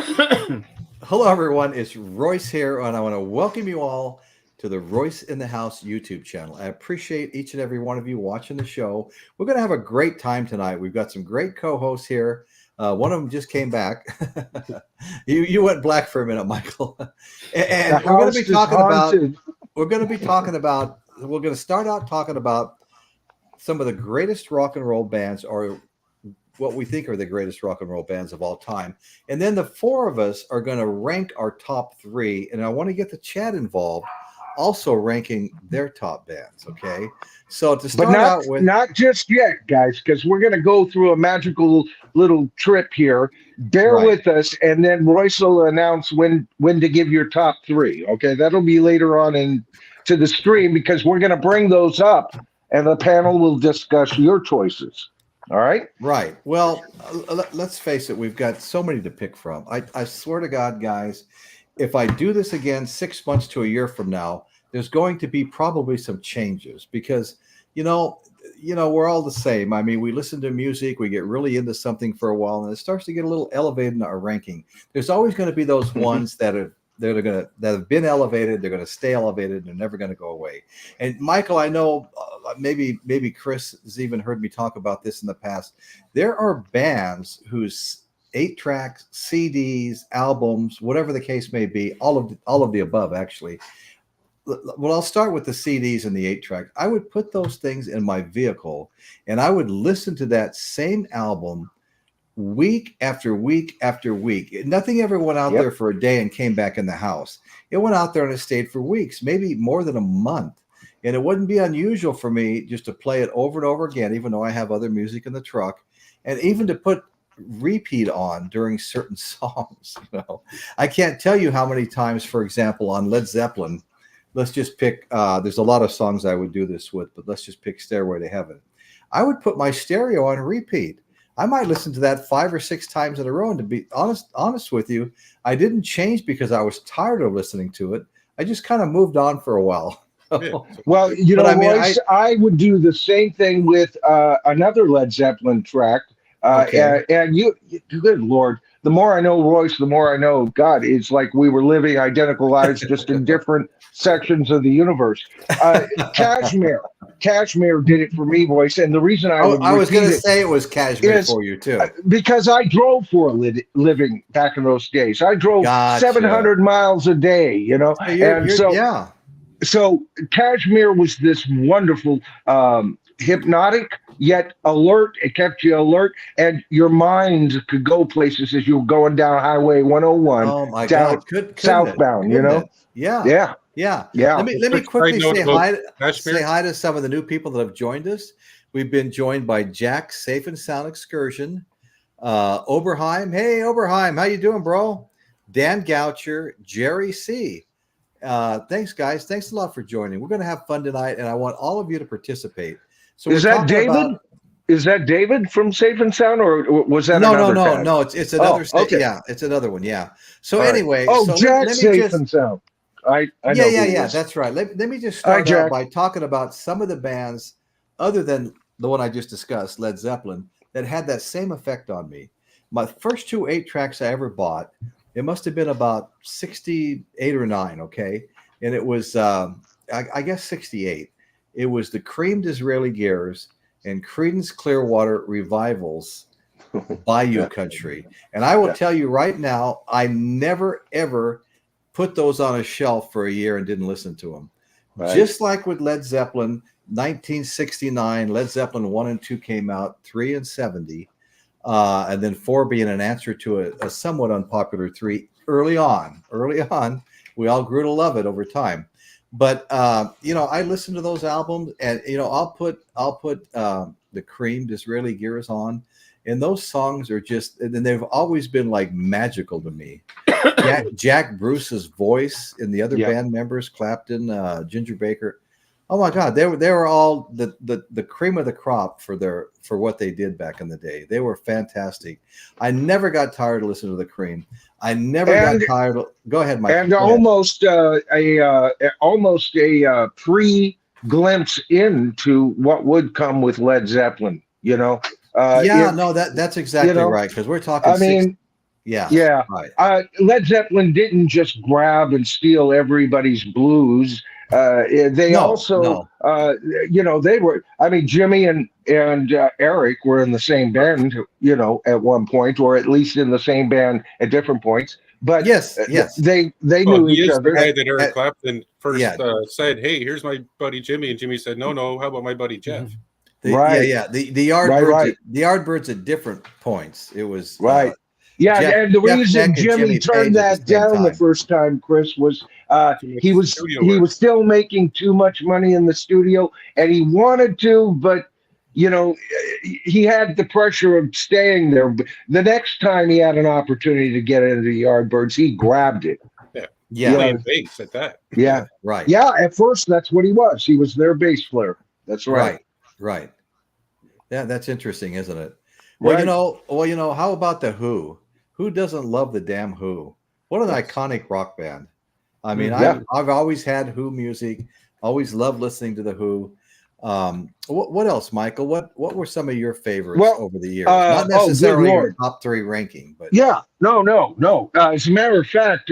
Hello, everyone. It's Royce here, and I want to welcome you all to the Royce in the House YouTube channel. I appreciate each and every one of you watching the show. We're going to have a great time tonight. We've got some great co-hosts here. One of them just came back. you went black for a minute, Michael. And we're going to be talking about. We're going to start out talking about some of the greatest rock and roll bands, or what we think are the greatest rock and roll bands of all time. And then the four of us are going to rank our top three. And I want to get the chat involved, also ranking their top bands. Okay. So to start out with. Not just yet, guys, because we're going to go through a magical little trip here. Bear with us. And then Royce will announce when to give your top three. Okay. That'll be later on to the stream, because we're going to bring those up and the panel will discuss your choices. All right. Right. Well, let's face it. We've got so many to pick from. I swear to God, guys, if I do this again 6 months to a year from now, there's going to be probably some changes because, you know, we're all the same. I mean, we listen to music, we get really into something for a while, and it starts to get a little elevated in our ranking. There's always going to be those ones that have been elevated. They're going to stay elevated. They're never going to go away. And Michael, I know maybe Chris has even heard me talk about this in the past. There are bands whose 8-tracks, CDs, albums, whatever the case may be, all of the above, actually. Well, I'll start with the CDs and the 8-track. I would put those things in my vehicle, and I would listen to that same album week after week after week. Nothing ever went out there for a day and came back in the house. It went out there and it stayed for weeks, maybe more than a month. And it wouldn't be unusual for me just to play it over and over again, even though I have other music in the truck, and even to put repeat on during certain songs. I can't tell you how many times, for example, on Led Zeppelin, let's just pick, there's a lot of songs I would do this with, but let's just pick Stairway to Heaven. I would put my stereo on repeat. I might listen to that 5 or 6 times in a row. And to be honest with you, I didn't change because I was tired of listening to it. I just kind of moved on for a while. Well, Royce, I would do the same thing with another Led Zeppelin track. And you, good Lord, the more I know Royce, the more I know God. It's like we were living identical lives, just in different sections of the universe. Cashmere did it for me, Royce, and the reason I was going to say it was Cashmere for you too, because I drove for a living back in those days. I drove 700 miles a day, So Cashmere was this wonderful, hypnotic yet alert. It kept you alert, and your mind could go places as you were going down Highway 101. Oh my God, southbound. Yeah. Let me quickly say hi to some of the new people that have joined us. We've been joined by Jack Safe and Sound Excursion, Oberheim. Hey Oberheim, how you doing, bro? Dan Goucher, Jerry C. Thanks, guys. Thanks a lot for joining. We're going to have fun tonight, and I want all of you to participate. So is that David? Is that David from Safe and Sound, or was that no? It's another. Okay. Yeah, it's another one. Yeah. So anyway, Jack Safe and Sound. I know. Yeah. That's right. Let me just start out by talking about some of the bands, other than the one I just discussed, Led Zeppelin, that had that same effect on me. My first 2 8-tracks I ever bought, it must have been about 68 or 9. Okay, and it was I guess 68. It was the Cream Disraeli Gears and Creedence Clearwater Revival's Bayou Country. And I will tell you right now, I never, ever put those on a shelf for a year and didn't listen to them. Right. Just like with Led Zeppelin, 1969, Led Zeppelin 1 and 2 came out, 3 and 70, and then 4 being an answer to a somewhat unpopular 3 early on. We all grew to love it over time. But I listen to those albums, and I'll put the Cream Disraeli Gears on, and those songs are just, and they've always been like magical to me. Jack Bruce's voice and the other band members, Clapton, Ginger Baker. Oh my God, they were all the cream of the crop for what they did back in the day. They were fantastic. I never got tired of listening to the Cream. I never got tired. Go ahead, Mike. And almost a pre-glimpse into what would come with Led Zeppelin. That's exactly right, because we're talking. Yes. Yeah. Right. Led Zeppelin didn't just grab and steal everybody's blues. They No. also, No. they were. I mean, Jimmy and Eric were in the same band, at one point, or at least in the same band at different points. But Yes. Yes. they Well, knew he each is the other. guy that Eric At- Clapton first yeah. said, "Hey, here's my buddy Jimmy," and Jimmy said, "No, how about my buddy Jeff?" Right. Yeah. The Yardbirds at different points. It was Right. Yeah, and the Jeff reason Beck and Jimmy Jimmy turned Page at that the same down the time. first time, Chris, was Too much he was studio he work. was still making too much money in the studio, and he wanted to, but he had the pressure of staying there. But the next time he had an opportunity to get into the Yardbirds, he grabbed it. Yeah. Playing bass at that. Yeah. Right. Yeah, at first that's what he was. He was their bass player. That's right. Right. Yeah, that's interesting, isn't it? Well, Right. how about the Who? Who doesn't love the damn Who? What an iconic rock band. I mean, Yeah. I've always had Who music, always loved listening to the Who. What else, Michael? What were some of your favorites over the years? Not good necessarily your Lord. top 3 ranking, but Yeah, no. As a matter of fact,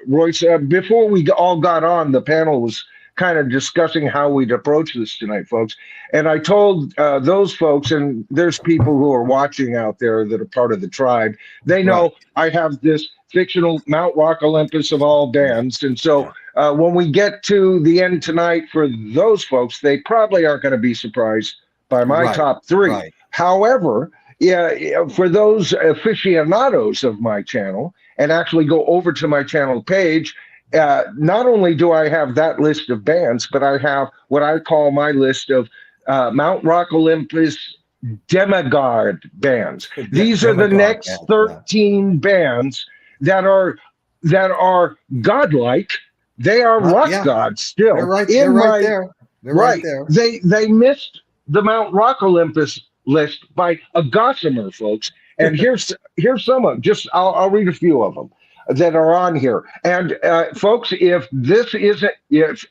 Royce, before we all got on, the panel was kind of discussing how we'd approach this tonight, folks. And I told those folks, and there's people who are watching out there that are part of the tribe, they know I have this fictional Mount Rock Olympus of all bands. And so when we get to the end tonight for those folks, they probably aren't going to be surprised by my top 3. Right. However, for those aficionados of my channel and actually go over to my channel page, not only do I have that list of bands, but I have what I call my list of Mount Rock Olympus demigod bands. These are the next 13 bands that are godlike. They are rock gods still. They're right there. They're right there. They missed the Mount Rock Olympus list by a gossamer, folks. And here's some of them. I'll read a few of them that are on here. And folks, if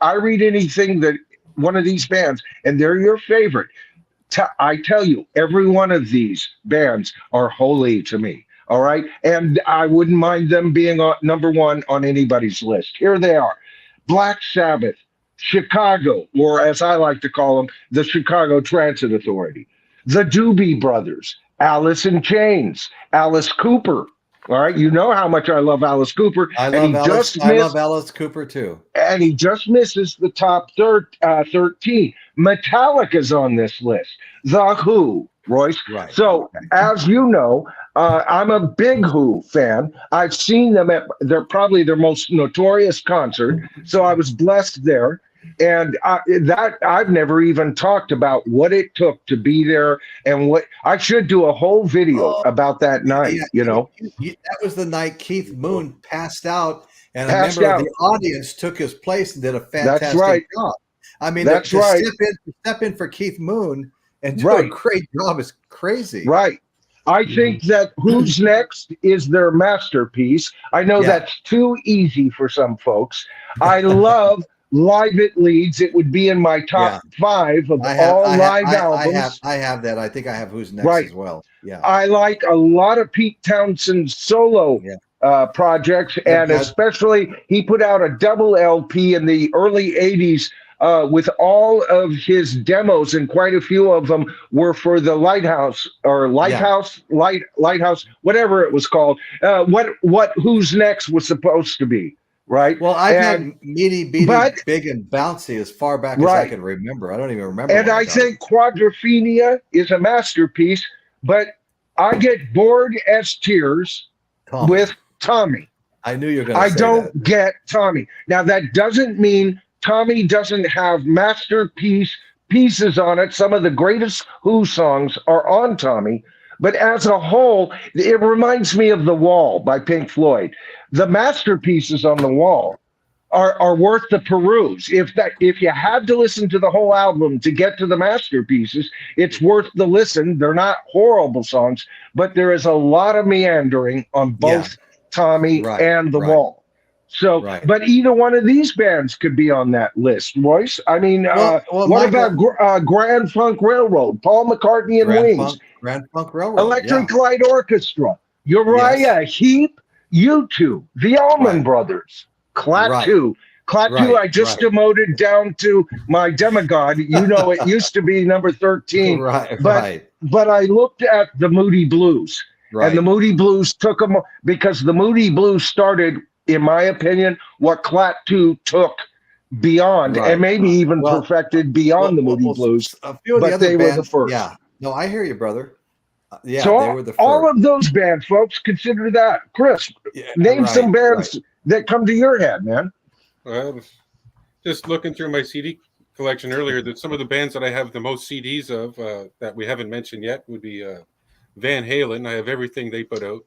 I read anything that one of these bands and they're your favorite, I tell you, every one of these bands are holy to me. All right. And I wouldn't mind them being number 1 on anybody's list. Here they are: Black Sabbath, Chicago, or as I like to call them, the Chicago Transit Authority, the Doobie Brothers, Alice in Chains, Alice Cooper. All right. You know how much I love Alice Cooper. I love Alice Cooper too. And he just misses the top 13. Metallica's on this list. The Who, Royce. Right. So, as you know, I'm a big Who fan. I've seen them at probably their most notorious concert. So I was blessed there. And I've never even talked about what it took to be there, and what I should do a whole video about that night. That was the night Keith Moon passed out, and a member of the audience took his place and did a fantastic job. I mean, step in for Keith Moon and do a great job is crazy. Right. I think that Who's Next is their masterpiece. I know that's too easy for some folks. I love Live It Leads. It would be in my top 5 of all live albums. I have that. I think I have Who's Next as well. Yeah. I like a lot of Pete Townshend's solo projects, and especially he put out a double LP in the early 80s with all of his demos, and quite a few of them were for the Lighthouse, whatever it was called. What Who's Next was supposed to be. Right. Well, I've had Meaty, Beady, Big, and Bouncy as far back as I can remember. I don't even remember. And I think Quadrophenia is a masterpiece, but I get bored as tears with Tommy. I knew you were going to say that. I don't get Tommy. Now, that doesn't mean Tommy doesn't have pieces on it. Some of the greatest Who songs are on Tommy. But as a whole, it reminds me of The Wall by Pink Floyd. The masterpieces on The Wall are worth the peruse. If you had to listen to the whole album to get to the masterpieces, it's worth the listen. They're not horrible songs, but there is a lot of meandering on both Tommy and The Wall. So, but either one of these bands could be on that list, Royce. I mean, what about Grand Funk Railroad, Paul McCartney and Wings? Grand Funk Railroad, Electric Light Orchestra, Uriah Heep, U2, the Allman Brothers, Klaatu. Klaatu, I just demoted down to my demigod. You know, it used to be number 13. But I looked at the Moody Blues. And the Moody Blues took them because the Moody Blues started, in my opinion, what Klaatu took beyond and maybe even perfected beyond the Moody Blues. A few of but the other they bands, were the first. Yeah. No, I hear you, brother. Yeah, so they were the first. All of those bands, folks, consider that. Chris, name some bands that come to your head, man. Just looking through my CD collection earlier, that some of the bands that I have the most CDs of that we haven't mentioned yet would be Van Halen. I have everything they put out.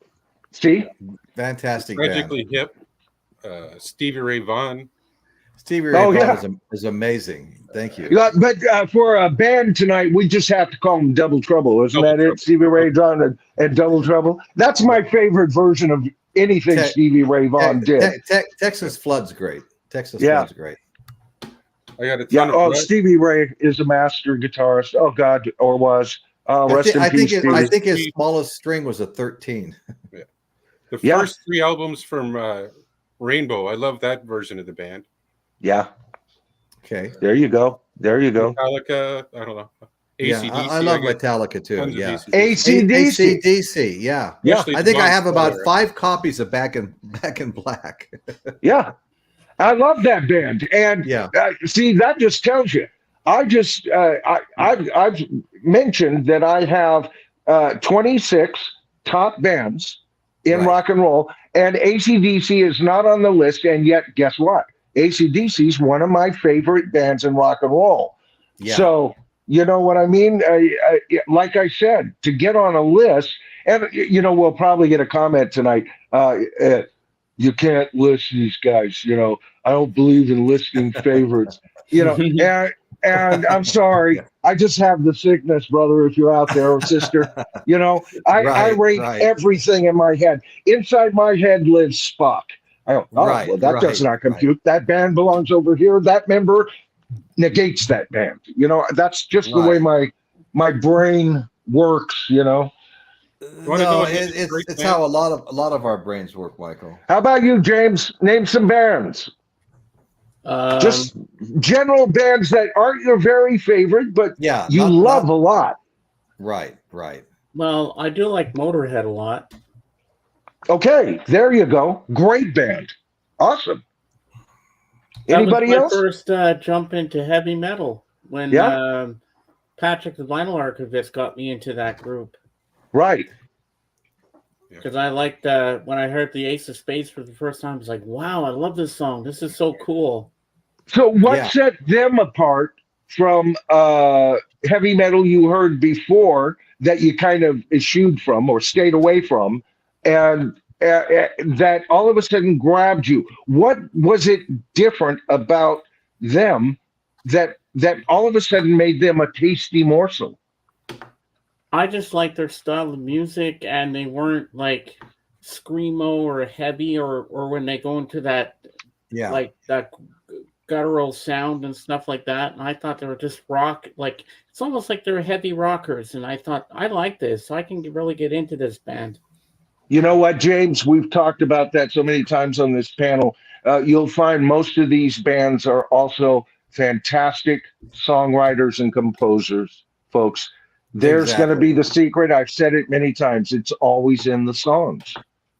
See? Fantastic Tragically band. Hip. Stevie Ray Vaughan. Stevie Ray Vaughan is amazing. Thank you. Yeah, but for a band tonight, we just have to call them Double Trouble. Isn't that it? Stevie Ray Vaughan and Double Trouble. That's my favorite version of anything Stevie Ray Vaughan did. Texas Flood's great. Flood's great. I got a ton of Stevie Ray is a master guitarist. Oh God, or was. Rest in peace. I think his smallest string was a 13. Yeah. The first 3 albums from Rainbow. I love that version of the band. Yeah. Okay. There you go. Metallica. I don't know. AC/DC. I love Metallica too. Yeah. AC/DC. Yeah. Yeah. I think I have about 5 copies of Back in Black. Yeah. I love that band. And see, that just tells you. I've mentioned that I have 26 top bands in rock and roll, and AC/DC is not on the list. And yet, guess what? AC/DC is one of my favorite bands in rock and roll. Yeah. So, you know what I mean? Like I said, to get on a list, and, you know, we'll probably get a comment tonight. You can't list these guys. You know, I don't believe in listing favorites. You know, and I'm sorry. I just have the sickness, brother, if you're out there, or sister. You know, I rate everything in my head. Inside my head lives Spock. I go, well, that does not compute. That band belongs over here. That member negates that band. You know, that's just the way my brain works. You know. No, it's how a lot of our brains work, Michael. How about you, James? Name some bands. Just general bands that aren't your very favorite, but you love a lot. Right. Well, I do like Motorhead a lot. Okay, there you go. Great band. Awesome. Anybody else? That was my first jump into heavy metal when Patrick the Vinyl Archivist got me into that group. Right. Because I liked when I heard the Ace of Spades for the first time, I was like, wow, I love this song. This is so cool. So what set them apart from heavy metal you heard before that you kind of eschewed from or stayed away from, and that all of a sudden grabbed you? What was it different about them that all of a sudden made them a tasty morsel? I just like their style of music, and they weren't like screamo or heavy, or when they go into that like that guttural sound and stuff like that. And I thought they were just rock, like it's almost like they're heavy rockers. And I thought, I like this, so I can really get into this band. You know what, James? We've talked about that so many times on this panel. You'll find most of these bands are also fantastic songwriters and composers, folks. There's going to be the secret. I've said it many times. It's always in the songs,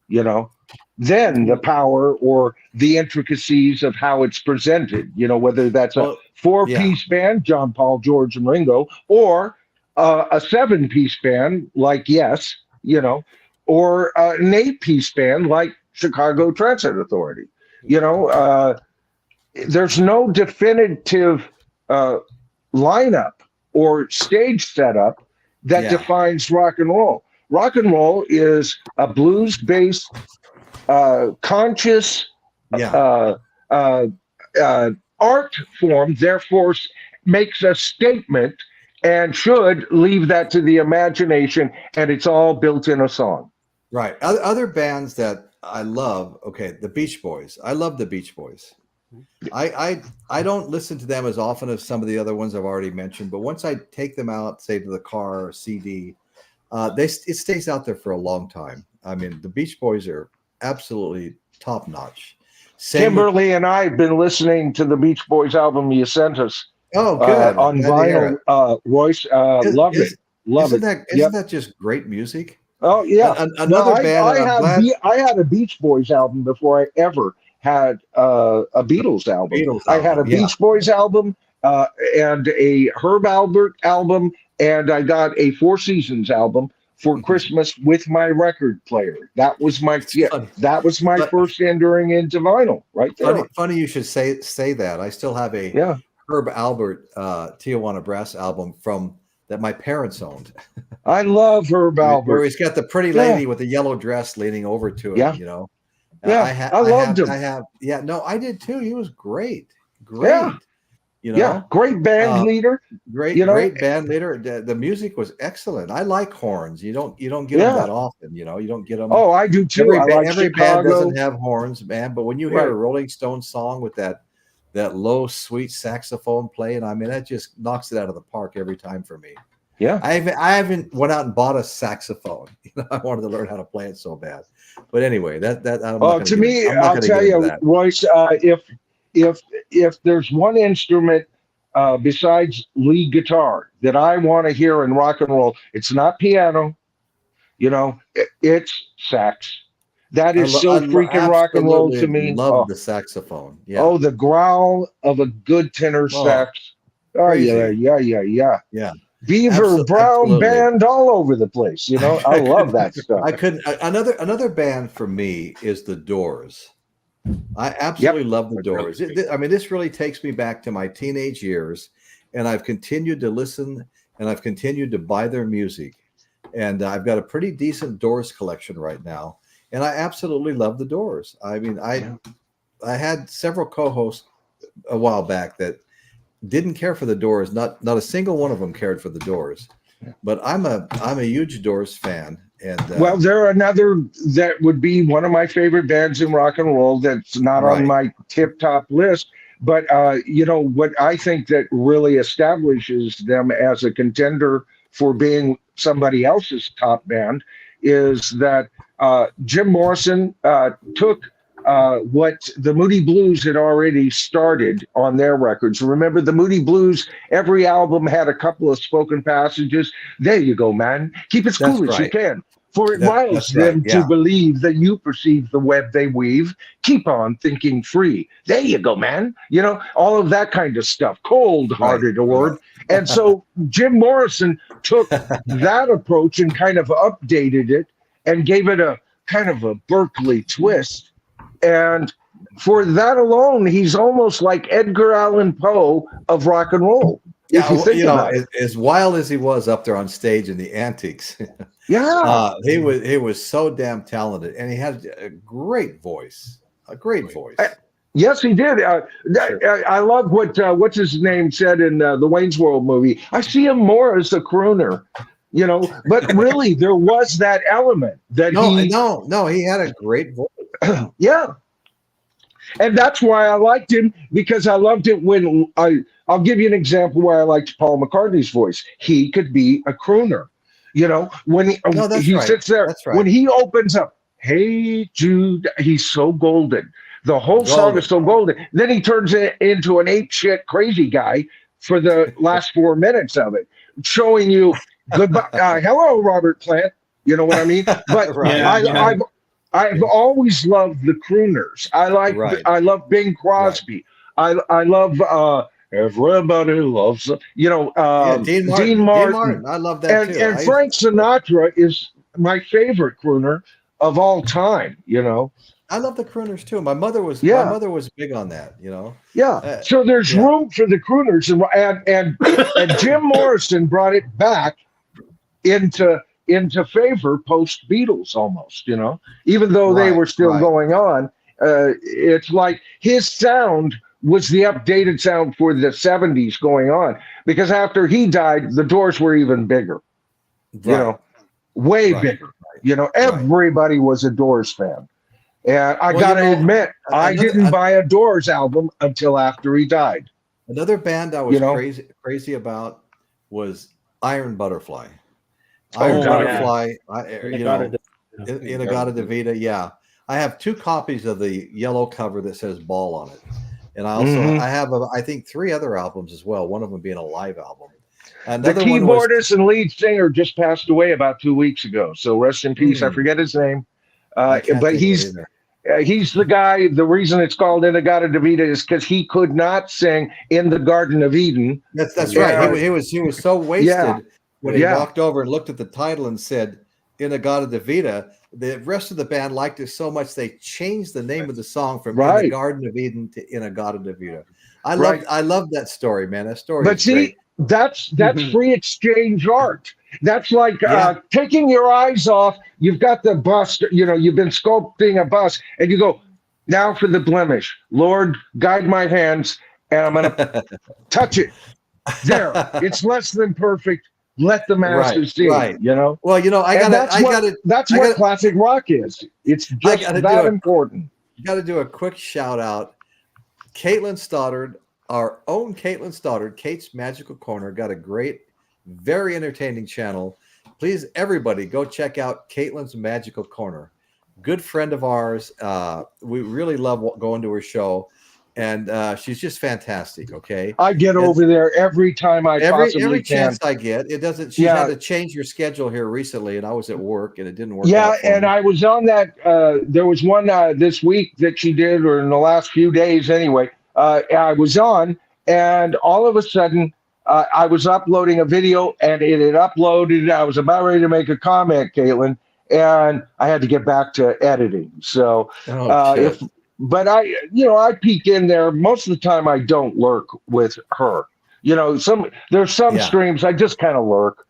you know. Then the power or the intricacies of how it's presented, you know, whether that's a 4-piece band, John, Paul, George, and Ringo, or a 7-piece band like Yes, you know, or an 8-piece band like Chicago Transit Authority. You know, there's no definitive lineup or stage setup that defines rock and roll. Rock and roll is a blues-based, conscious art form, therefore makes a statement and should leave that to the imagination, and it's all built in a song. Right. Other bands that I love, the Beach Boys. I love the Beach Boys. I don't listen to them as often as some of the other ones I've already mentioned, but once I take them out, say to the car or CD, it stays out there for a long time. I mean, the Beach Boys are absolutely top notch. Kimberly and I have been listening to the Beach Boys album you sent us. Oh, good. On vinyl, Royce. Love it. Isn't that just great music? Oh yeah. Another band. I had a Beach Boys album before I ever had a Beatles album. I had a Beach Boys album and a Herb Alpert album, and I got a Four Seasons album for Christmas with my record player. That was my first entering into vinyl right there. Funny you should say that. I still have a Herb Alpert Tijuana Brass album that my parents owned. I love Herb Alpert. Where he's got the pretty lady with the yellow dress leaning over to him, you know. Yeah, I loved him. No, I did too. He was great. Yeah. You know? Yeah, great band leader. Great band leader. The music was excellent. I like horns. You don't get them that often, you know. You don't get them. Oh, I do too. Every band doesn't have horns, man. But when you hear a Rolling Stone song with that low, sweet saxophone playing, I mean, that just knocks it out of the park every time for me. Yeah, I haven't went out and bought a saxophone. You know, I wanted to learn how to play it so bad. But anyway, I'll tell you, Royce, if there's one instrument besides lead guitar that I want to hear in rock and roll, it's not piano. You know, it's sax. That is freaking rock and roll to me. Love the saxophone. Yeah. Oh, the growl of a good tenor sax. Oh, yeah. Beaver Brown band all over the place. You know, I love that stuff. I couldn't. Another band for me is the Doors. I absolutely love the Doors. I mean, this really takes me back to my teenage years, and I've continued to listen and I've continued to buy their music, and I've got a pretty decent Doors collection right now, and I absolutely love the Doors. I mean, I had several co-hosts a while back that didn't care for the Doors. Not a single one of them cared for the Doors, but I'm a huge Doors fan. And well, they're another that would be one of my favorite bands in rock and roll. That's not on my tip-top list, but you know what I think that really establishes them as a contender for being somebody else's top band is that Jim Morrison took what the Moody Blues had already started on their records. Remember the Moody Blues, every album had a couple of spoken passages. There you go, man. Keep it cool as you can. For it riles them to believe that you perceive the web they weave. Keep on thinking free. There you go, man. You know, all of that kind of stuff. Cold-hearted word. And so Jim Morrison took that approach and kind of updated it and gave it a kind of a Berkeley twist. And for that alone, he's almost like Edgar Allan Poe of rock and roll. Yeah, you know, as wild as he was up there on stage in the Antiques, he was so damn talented, and he had a great voice, Yes, he did. I love what's his name said in the Wayne's World movie. I see him more as a crooner, you know, but really there was that element that he had a great voice. Yeah. And that's why I liked him, because I loved it when I'll give you an example where I liked Paul McCartney's voice. He could be a crooner, you know, when he sits there, when he opens up, "Hey Jude," he's so golden. The whole song is so golden. Then he turns it into an apeshit crazy guy for the last 4 minutes of it, showing you goodbye. Hello, Robert Plant. You know what I mean? But I've always loved the crooners. I love Bing Crosby. I love Everybody Loves, you know, Dean Martin. I love that too. And Frank Sinatra is my favorite crooner of all time, you know. I love the crooners too. My mother was big on that, you know. Yeah. So there's room for the crooners, and Jim Morrison brought it back into favor post Beatles almost, you know, even though they were still going on. It's like his sound was the updated sound for the 70s going on, because after he died, the Doors were even bigger, you know, way bigger. You know, everybody was a Doors fan. And I got to admit, I didn't buy a Doors album until after he died. Another band I was crazy about was Iron Butterfly. Iron Butterfly, In-A-Gadda-Da-Vida, yeah. I have 2 copies of the yellow cover that says Ball on it. And I also I have I think 3 other albums as well, one of them being a live album. The Another one was keyboardist and lead singer just passed away about 2 weeks ago. So rest in peace. I forget his name. I can't But think of it either. he's the guy. The reason it's called In-A-Gadda-Da-Vida is because he could not sing In the Garden of Eden. That's right. He was so wasted when he walked over and looked at the title and said In-A-Gadda-Da-Vida. The rest of the band liked it so much they changed the name of the song from In the Garden of Eden to In-A-Gadda-Da-Vida. I love that story, man. That story. But see, great. that's free exchange art. That's like taking your eyes off. You've got the bust, you've been sculpting a bust, and you go, now for the blemish. Lord, guide my hands, and I'm going to touch it. There. It's less than perfect. Let the master see. Right. Well, that's what classic rock is. It's just that important. You got to do a quick shout out. Caitlin Stoddard, our own Caitlin Stoddard, Kate's Magical Corner, got a great, very entertaining channel. Please, everybody, go check out Caitlin's Magical Corner. Good friend of ours. We really love going to her show. And she's just fantastic. Okay, I get over there every time I possibly every can. chance I get. It doesn't. She had to change her schedule here recently, and I was at work, and it didn't work. Yeah, out for and me. I was on that. There was one this week that she did, or in the last few days, anyway. I was on, and all of a sudden, I was uploading a video, and it had uploaded. I was about ready to make a comment, Caitlin, and I had to get back to editing. So, But I peek in there. Most of the time I don't lurk with her. There's some streams I just kind of lurk.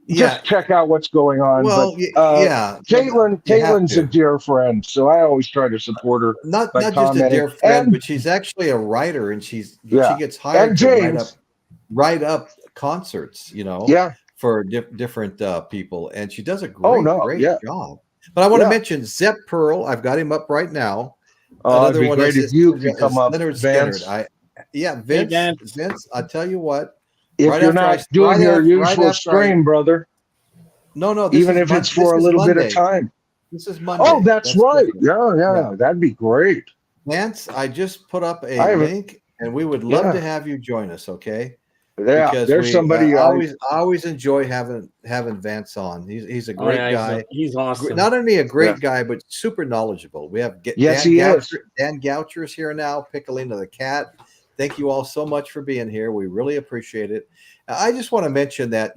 Just check out what's going on. Well, Caitlin's a dear friend, so I always try to support her. Not just a dear friend, but she's actually a writer, and she gets hired to write up concerts. For different people, and she does a great job. But I want to mention Zepp Pearl. I've got him up right now. Another one great if you could come up, Leonard Vince. Vince, I tell you what. If you're not doing your usual stream, brother. No. Even if it's for a little bit of time. This is Monday. Oh, that's right. Yeah. That'd be great. Vance, I just put up a link, and we would love to have you join us, okay? Yeah, because there's somebody I always enjoy having Vance on. He's a great guy. He's awesome. Not only a great guy, but super knowledgeable. We have Dan Goucher's here now, Piccolino the cat. Thank you all so much for being here. We really appreciate it. I just want to mention that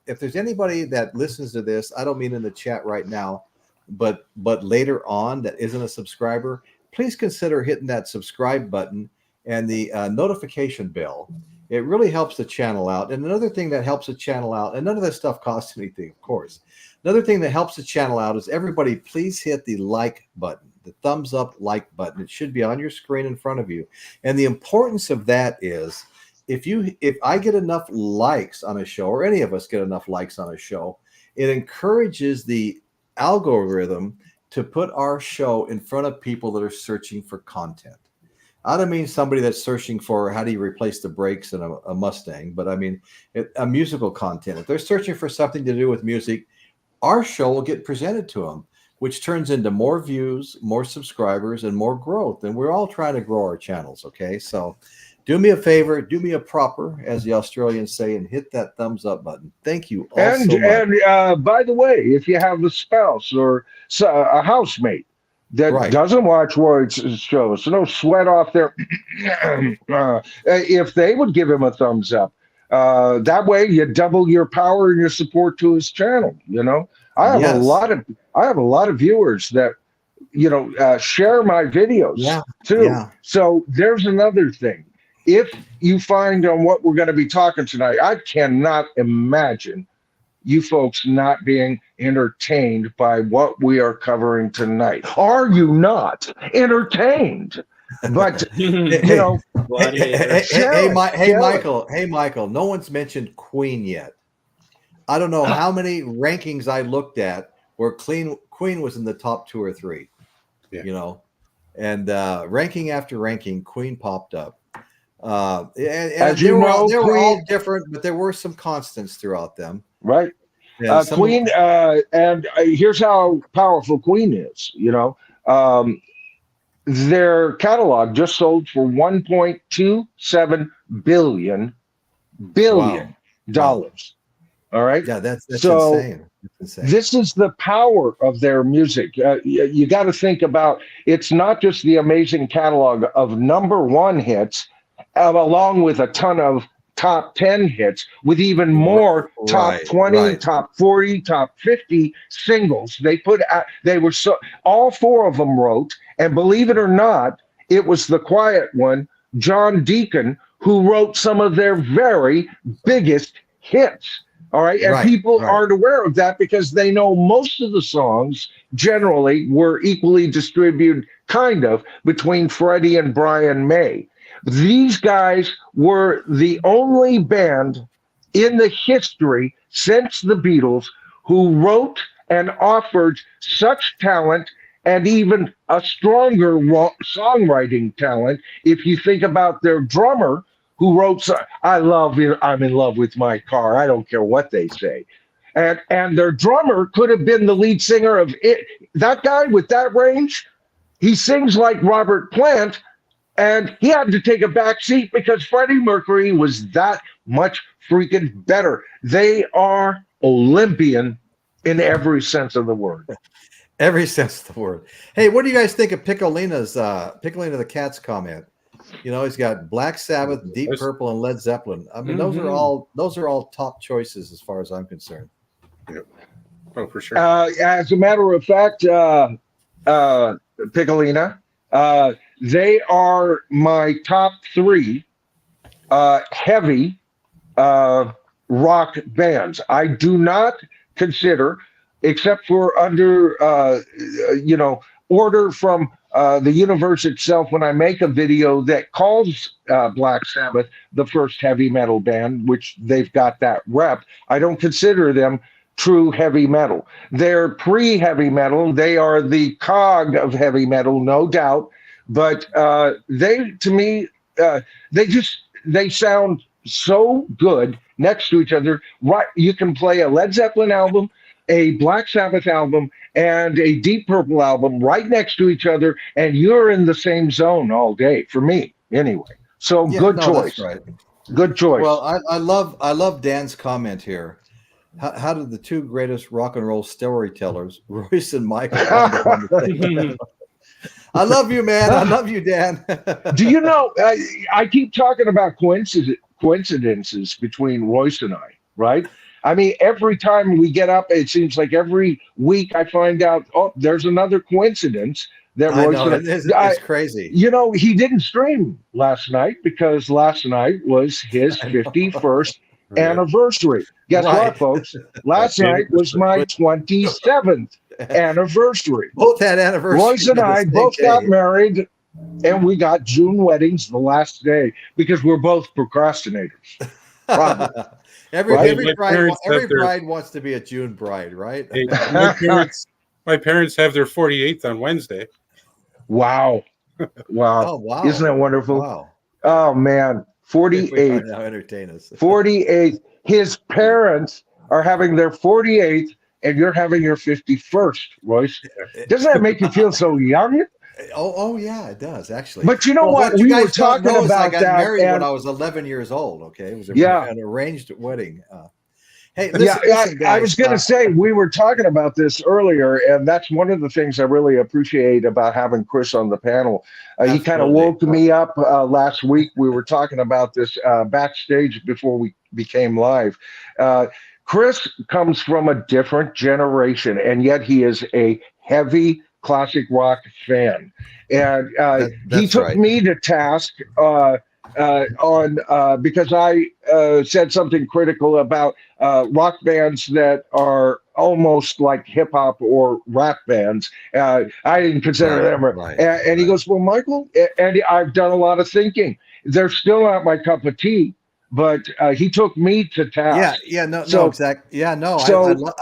if there's anybody that listens to this, I don't mean in the chat right now, but later on that isn't a subscriber, please consider hitting that subscribe button and the notification bell. It really helps the channel out. And another thing that helps the channel out, and none of this stuff costs anything, of course. Another thing that helps the channel out is everybody please hit the like button, the thumbs up like button. It should be on your screen in front of you. And the importance of that is if I get enough likes on a show, or any of us get enough likes on a show, it encourages the algorithm to put our show in front of people that are searching for content. I don't mean somebody that's searching for how do you replace the brakes in a Mustang, but I mean a musical content. If they're searching for something to do with music, our show will get presented to them, which turns into more views, more subscribers, and more growth. And we're all trying to grow our channels, okay? So do me a favor, do me a proper, as the Australians say, and hit that thumbs up button. Thank you all so much. And by the way, if you have a spouse or a housemate that doesn't watch Roy's shows, so no sweat off there. If they would give him a thumbs up, that way you double your power and your support to his channel. I have a lot of viewers that share my videos too. Yeah. So there's another thing. If you find on what we're going to be talking tonight, I cannot imagine you folks not being entertained by what we are covering tonight. Are you not entertained? But Michael, no one's mentioned Queen yet. I don't know how many rankings I looked at where Queen was in the top 2 or 3. And ranking after ranking, Queen popped up. And they were all different, but there were some constants throughout them. Right. Queen, and here's how powerful Queen is. Their catalog just sold for $1.27 billion dollars. All right. Yeah, that's so insane. That's insane. This is the power of their music. You got to think about, it's not just the amazing catalog of number one hits, along with a ton of top 10 hits, with even more top 20, top 40, top 50 singles. They put out, all four of them wrote, and believe it or not, it was the quiet one, John Deacon, who wrote some of their very biggest hits. All right. And people aren't aware of that because they know most of the songs generally were equally distributed, kind of, between Freddie and Brian May. These guys were the only band in the history since the Beatles who wrote and offered such talent and even a stronger songwriting talent. If you think about their drummer, who wrote, I'm in love with my car. I don't care what they say. And their drummer could have been the lead singer of it. That guy with that range, he sings like Robert Plant, and he had to take a back seat because Freddie Mercury was that much freaking better. They are Olympian in every sense of the word. Every sense of the word. Hey, what do you guys think of Piccolina the Cat's comment? He's got Black Sabbath, Deep Purple, and Led Zeppelin. I mean, those are all top choices as far as I'm concerned. Yeah. Oh, for sure. As a matter of fact, Piccolina, they are my top three heavy rock bands. I do not consider, except for under order from the universe itself, when I make a video that calls Black Sabbath the first heavy metal band, which they've got that rep, I don't consider them true heavy metal. They're pre-heavy metal. They are the cog of heavy metal, no doubt. But they, to me, they sound so good next to each other. Right, you can play a Led Zeppelin album, a Black Sabbath album, and a Deep Purple album right next to each other, and you're in the same zone all day, for me anyway. So good choice. That's right. Good choice. Well, I love Dan's comment here. How did the two greatest rock and roll storytellers, Royce and Michael, I love you, man. I love you, Dan. Do you know, I keep talking about coincidences between Royce and I, right? I mean, every time we get up, it seems like every week I find out, there's another coincidence that Royce and I. It's crazy. He didn't stream last night because last night was his 51st anniversary. Guess what, folks? Last night was my 27th anniversary. Both had anniversaries. Royce and I both got married, and we got June weddings the last day because we're both procrastinators. Every bride wants to be a June bride, right? Hey, my parents have their 48th on Wednesday. Wow. Oh, wow. Isn't that wonderful? Wow. Oh, man. 48th. Now entertain us. 48th. His parents are having their 48th, and you're having your 51st, Royce. Doesn't that make you feel so young? Oh yeah, it does actually. But you know what? We were talking about I got that married when I was 11 years old. Okay, it was an arranged wedding. Hey, listen, guys, I was going to say, we were talking about this earlier, and that's one of the things I really appreciate about having Chris on the panel. He kind of woke me up last week. We were talking about this backstage before we became live. Chris comes from a different generation, and yet he is a heavy classic rock fan. And he took me to task because I said something critical about rock bands that are almost like hip hop or rap bands. I didn't consider them. And he goes, well, Michael, and I've done a lot of thinking. They're still not my cup of tea. But he took me to task. No, exactly. Yeah, no,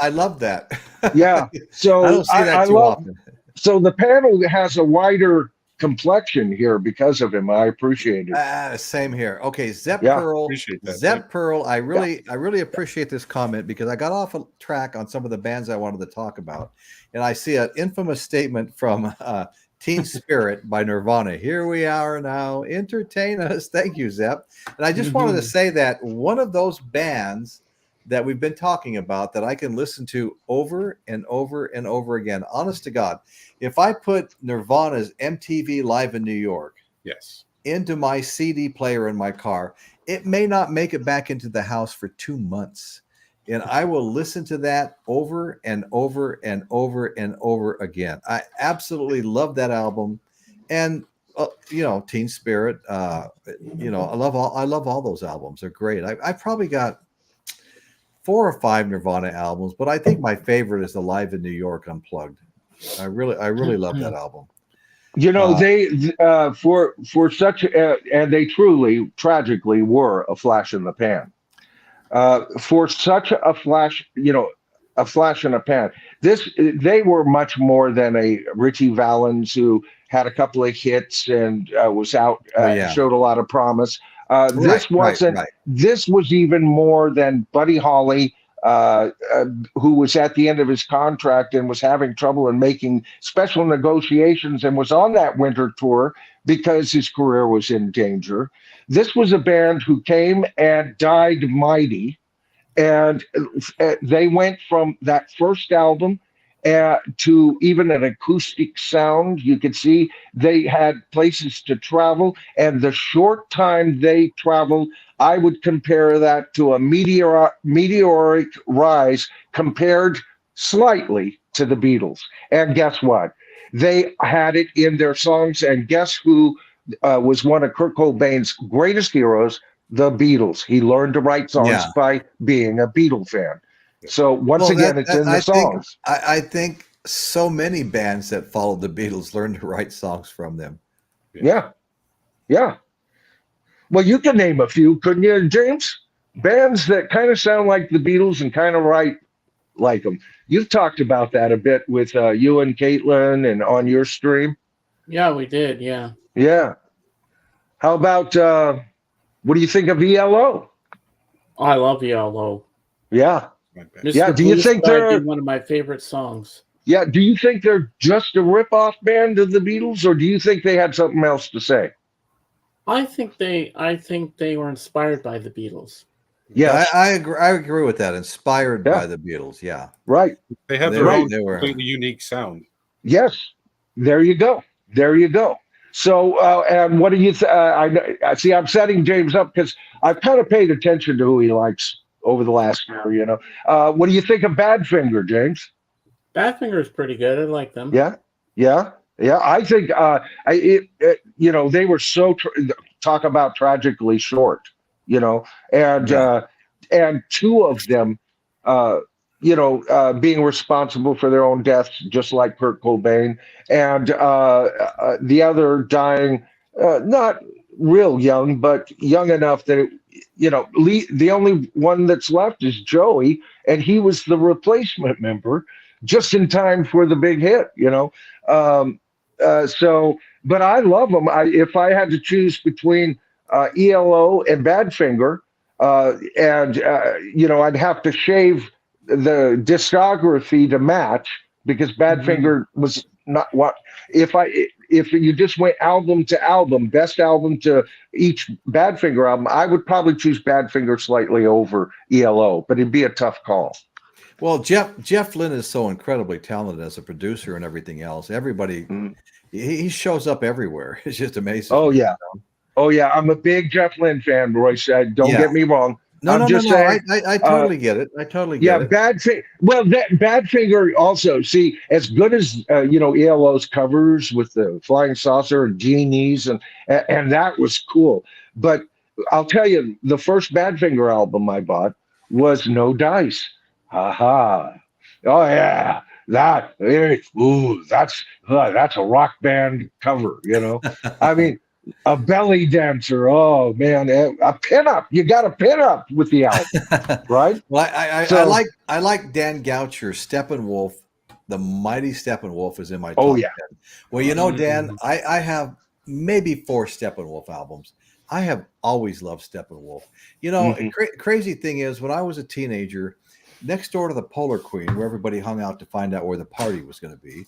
I love that. Yeah, so I don't see that too often. So the panel has a wider complexion here because of him. I appreciate it. Same here. Okay, Zep Yeah. Pearl. Appreciate that. Zep Pearl. I really appreciate this comment because I got off a track on some of the bands I wanted to talk about, and I see an infamous statement from Teen Spirit by Nirvana. Here we are now. Entertain us. Thank you, Zep. And I just wanted to say that one of those bands that we've been talking about that I can listen to over and over and over again. Honest to God, if I put Nirvana's MTV Live in New York into my CD player in my car, it may not make it back into the house for 2 months. And I will listen to that over and over and over and over again. I absolutely love that album. And Teen Spirit, I love all those albums. They're great. I probably got 4 or 5 Nirvana albums, but I think my favorite is the Live in New York Unplugged. I really love that album. They for such and they truly tragically were a flash in the pan. For such a flash, a flash in a pan. They were much more than a Richie Valens who had a couple of hits and was out, showed a lot of promise. This wasn't. Right. This was even more than Buddy Holly, who was at the end of his contract and was having trouble in making special negotiations and was on that winter tour because his career was in danger. This was a band who came and died mighty, and they went from that first album to even an acoustic sound. You could see they had places to travel, and the short time they traveled, I would compare that to a meteoric rise compared slightly to the Beatles. And guess what? They had it in their songs, and guess who was one of Kurt Cobain's greatest heroes? The Beatles. He learned to write songs by being a Beatle fan. So once again, it's in the songs. I think so many bands that followed the Beatles learned to write songs from them. Yeah. Well, you can name a few, couldn't you, James? Bands that kind of sound like the Beatles and kind of write like them. You've talked about that a bit with you and Caitlin and on your stream. Yeah, we did. Yeah. Yeah. How about, what do you think of ELO? I love ELO. Yeah. Mr. Yeah, do you think they're one of my favorite songs? Yeah, do you think they're just a rip-off band of the Beatles, or do you think they had something else to say? I think they were inspired by the Beatles. Yeah, I agree with that. Inspired by the Beatles, right. They have their own completely unique sound. Yes, there you go. So, and what do you? I see. I'm setting James up because I've kind of paid attention to who he likes over the last year. What do you think of Badfinger, James? Badfinger is pretty good. I like them. Yeah. I think they were so talk about tragically short. And 2 of them, being responsible for their own deaths, just like Kurt Cobain, and the other dying, not real young, but young enough that the only one that's left is Joey, and he was the replacement member just in time for the big hit. But I love them. If I had to choose between ELO and Badfinger, I'd have to shave the discography to match because Badfinger was not what if you just went album to album, best album to each Badfinger album, I would probably choose Badfinger slightly over ELO, but it'd be a tough call. Well, Jeff Lynne is so incredibly talented as a producer and everything else. Everybody, he shows up everywhere. It's just amazing. Oh yeah, I'm a big Jeff Lynne fan, Royce. Don't get me wrong. No. I totally get it. I totally get it. Badfinger. Well, Badfinger also. See, as good as ELO's covers with the flying saucer and genies, and that was cool. But I'll tell you, the first Badfinger album I bought was No Dice. Oh yeah, that's a rock band cover. I mean. A belly dancer. Oh man, a pinup. You got a pinup with the album, right? Well, I like Dan Goucher's Steppenwolf the mighty Steppenwolf is in my Oh, top yeah. 10. Well, you know, Dan, I have maybe 4 Steppenwolf albums. I have always loved Steppenwolf. You know, crazy thing is, when I was a teenager, next door to the Polar Queen, where everybody hung out to find out where the party was going to be,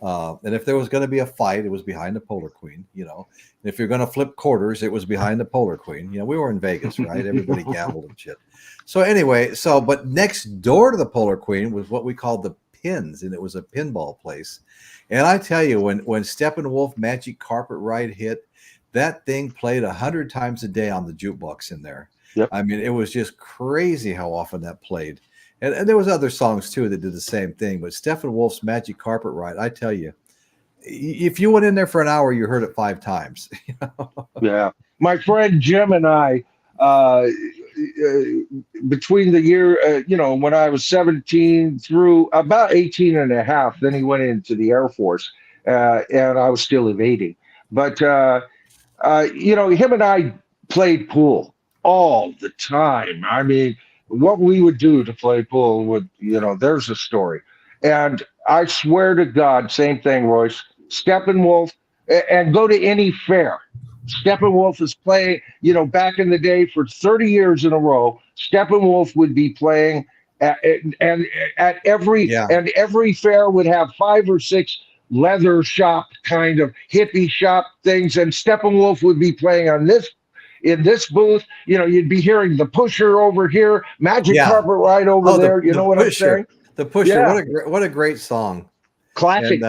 and if there was going to be a fight, it was behind the Polar Queen, you know. And if you're going to flip quarters, it was behind the Polar Queen. You know, we were in Vegas, right? Everybody gambled and shit. So anyway, but next door to the Polar Queen was what we called the Pins, and it was a pinball place. And I tell you, when Steppenwolf Magic Carpet Ride hit, that thing played 100 times a day on the jukebox in there. Yep. I mean, it was just crazy how often that played. And there was other songs too that did the same thing. But Steppenwolf's Magic Carpet Ride, I tell you, if you went in there for an hour, you heard it 5 times. You know? Yeah. My friend Jim and I, between the year, when I was 17 through about 18 and a half, then he went into the Air Force, and I was still evading. But, him and I played pool all the time. I mean, what we would do to play pool would, there's a story. And I swear to God, same thing, Royce, Steppenwolf, and go to any fair. Steppenwolf is playing, back in the day for 30 years in a row, Steppenwolf would be playing at every fair would have 5 or 6 leather shop kind of hippie shop things, and Steppenwolf would be playing in this booth. You'd be hearing the Pusher over here, Magic Carpet Ride over there. You know what I'm saying? The Pusher, what a great song. Classic,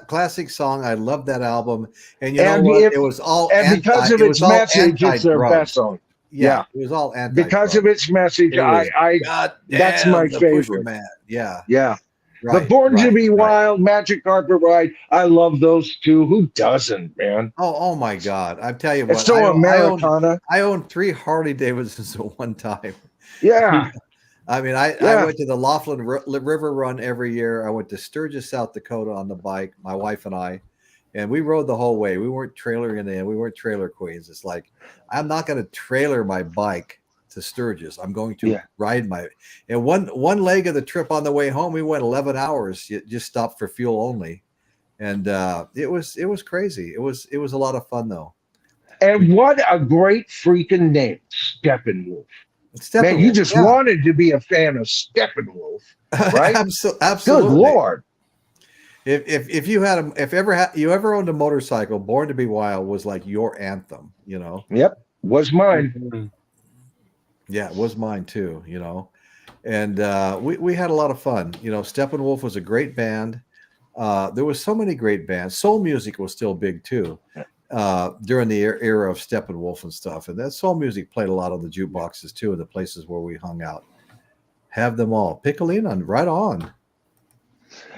classic song. I love that album, and it was all because of its message, it's their best song. Yeah, it was all anti. Because of its message, that's my favorite. Man. Yeah. Right, the Born to Be Wild, Magic Carpet Ride. I love those two. Who doesn't, man? Oh my God! I tell you what, it's so Americana. I owned 3 Harley Davidsons at one time. Yeah. I mean, I went to the Laughlin River Run every year. I went to Sturgis, South Dakota on the bike, my wife and I, and we rode the whole way. We weren't trailering in. We weren't trailer queens. It's like, I'm not going to trailer my bike to Sturgis. I'm going to ride and one leg of the trip on the way home, we went 11 hours. It just stopped for fuel only. And it was crazy. It was a lot of fun though. And what a great freaking name, Steppenwolf. Man, you just wanted to be a fan of Steppenwolf, right? Absolutely. Good Lord. If you ever owned a motorcycle, Born to Be Wild was like your anthem, Yep, was mine. Yeah, it was mine too, And we had a lot of fun. Steppenwolf was a great band. There was so many great bands. Soul music was still big too. During the era of Steppenwolf and stuff. And that soul music played a lot on the jukeboxes too, in the places where we hung out. Have them all. Piccolina, right on.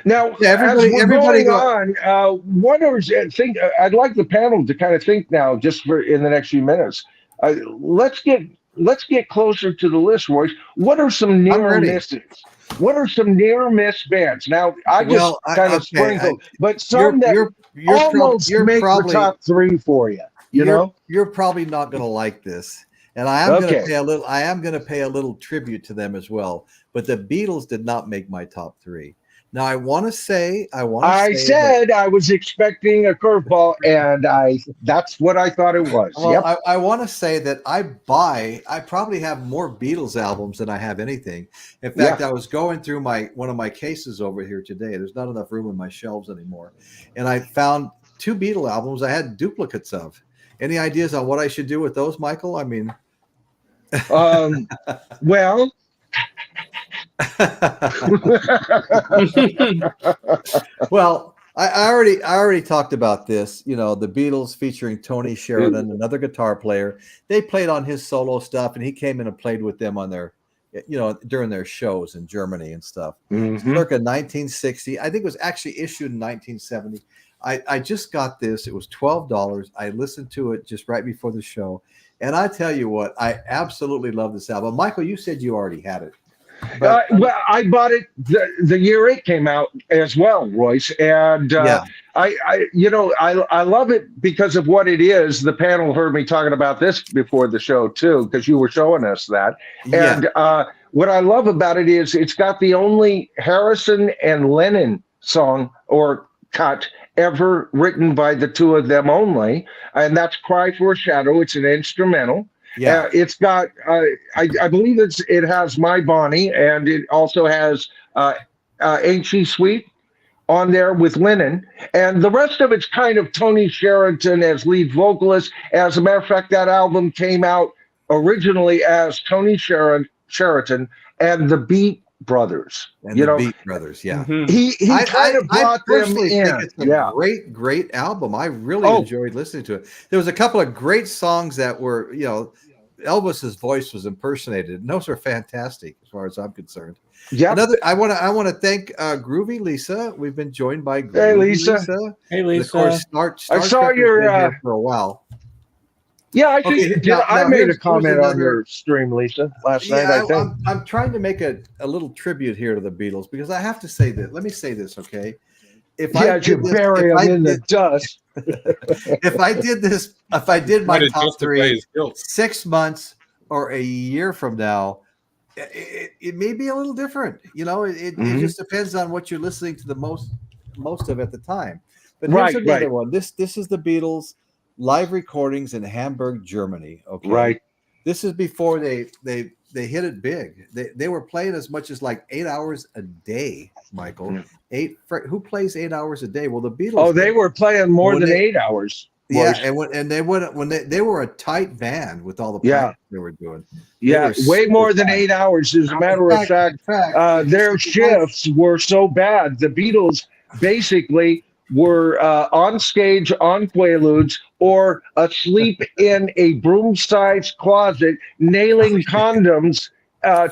Now, everybody going on, I'd like the panel to kind of think now, just in the next few minutes. Let's get closer to the list, Royce. What are some near misses? What are some near miss bands? Now, I just kind of sprinkled, but some that almost make the top 3 for you. You're probably not going to like this, and I am going to pay a little. I am going to pay a little tribute to them as well. But the Beatles did not make my top 3. Now, I said I was expecting a curveball, and that's what I thought it was. Well, I want to say that I probably have more Beatles albums than I have anything. In fact, I was going through one of my cases over here today. There's not enough room in my shelves anymore. And I found 2 Beatle albums I had duplicates of. Any ideas on what I should do with those, Michael? I mean, well, well, I already talked about this. The Beatles featuring Tony Sheridan, another guitar player. They played on his solo stuff, and he came in and played with them on their, during their shows in Germany and stuff. Circa 1960, I think it was actually issued in 1970. I just got this. It was $12. I listened to it just right before the show, and I tell you what, I absolutely love this album. Michael, you said you already had it. Well, I bought it the year it came out as well, Royce, and I love it because of what it is. The panel heard me talking about this before the show too, because you were showing us that. And what I love about it is it's got the only Harrison and Lennon song or cut ever written by the two of them only, and that's "Cry for a Shadow." It's an instrumental. Yeah. It's got, I believe it has "My Bonnie," and it also has "Ain't She Sweet" on there with Lennon, and the rest of it's kind of Tony Sheridan as lead vocalist. As a matter of fact, that album came out originally as Tony Sheridan and the Beat Brothers. And the Beat Brothers, yeah. He kind of brought them in. Think it's a great album. I really enjoyed listening to it. There was a couple of great songs that were, Elvis's voice was impersonated, and those are fantastic as far as I'm concerned. Yeah. I want to thank Groovy Lisa. We've been joined by Groovy Hey, Lisa. Hey, Lisa. Of course, Star I saw Trek your has been here for a while. Yeah, I think now I made a here's comment on another- your stream, Lisa, last night. I think I'm trying to make a little tribute here to the Beatles because I have to say that. Let me say this, okay? If you bury them in the dust. If I did my Might have top justified three his guilt. 6 months or a year from now, it may be a little different. It just depends on what you're listening to the most of at the time. But here's another one. This is the Beatles live recordings in Hamburg, Germany. Okay, Right. This is before they hit it big. They were playing as much as like 8 hours a day. Michael, who plays 8 hours a day? Well, the Beatles. Oh, they were playing more than 8 hours. Yeah, and they were a tight band with all the practice they were doing. Yeah, way more than 8 hours. As a matter of fact, their shifts were so bad. The Beatles basically were on stage on Quaaludes or asleep in a broom-sized closet, nailing condoms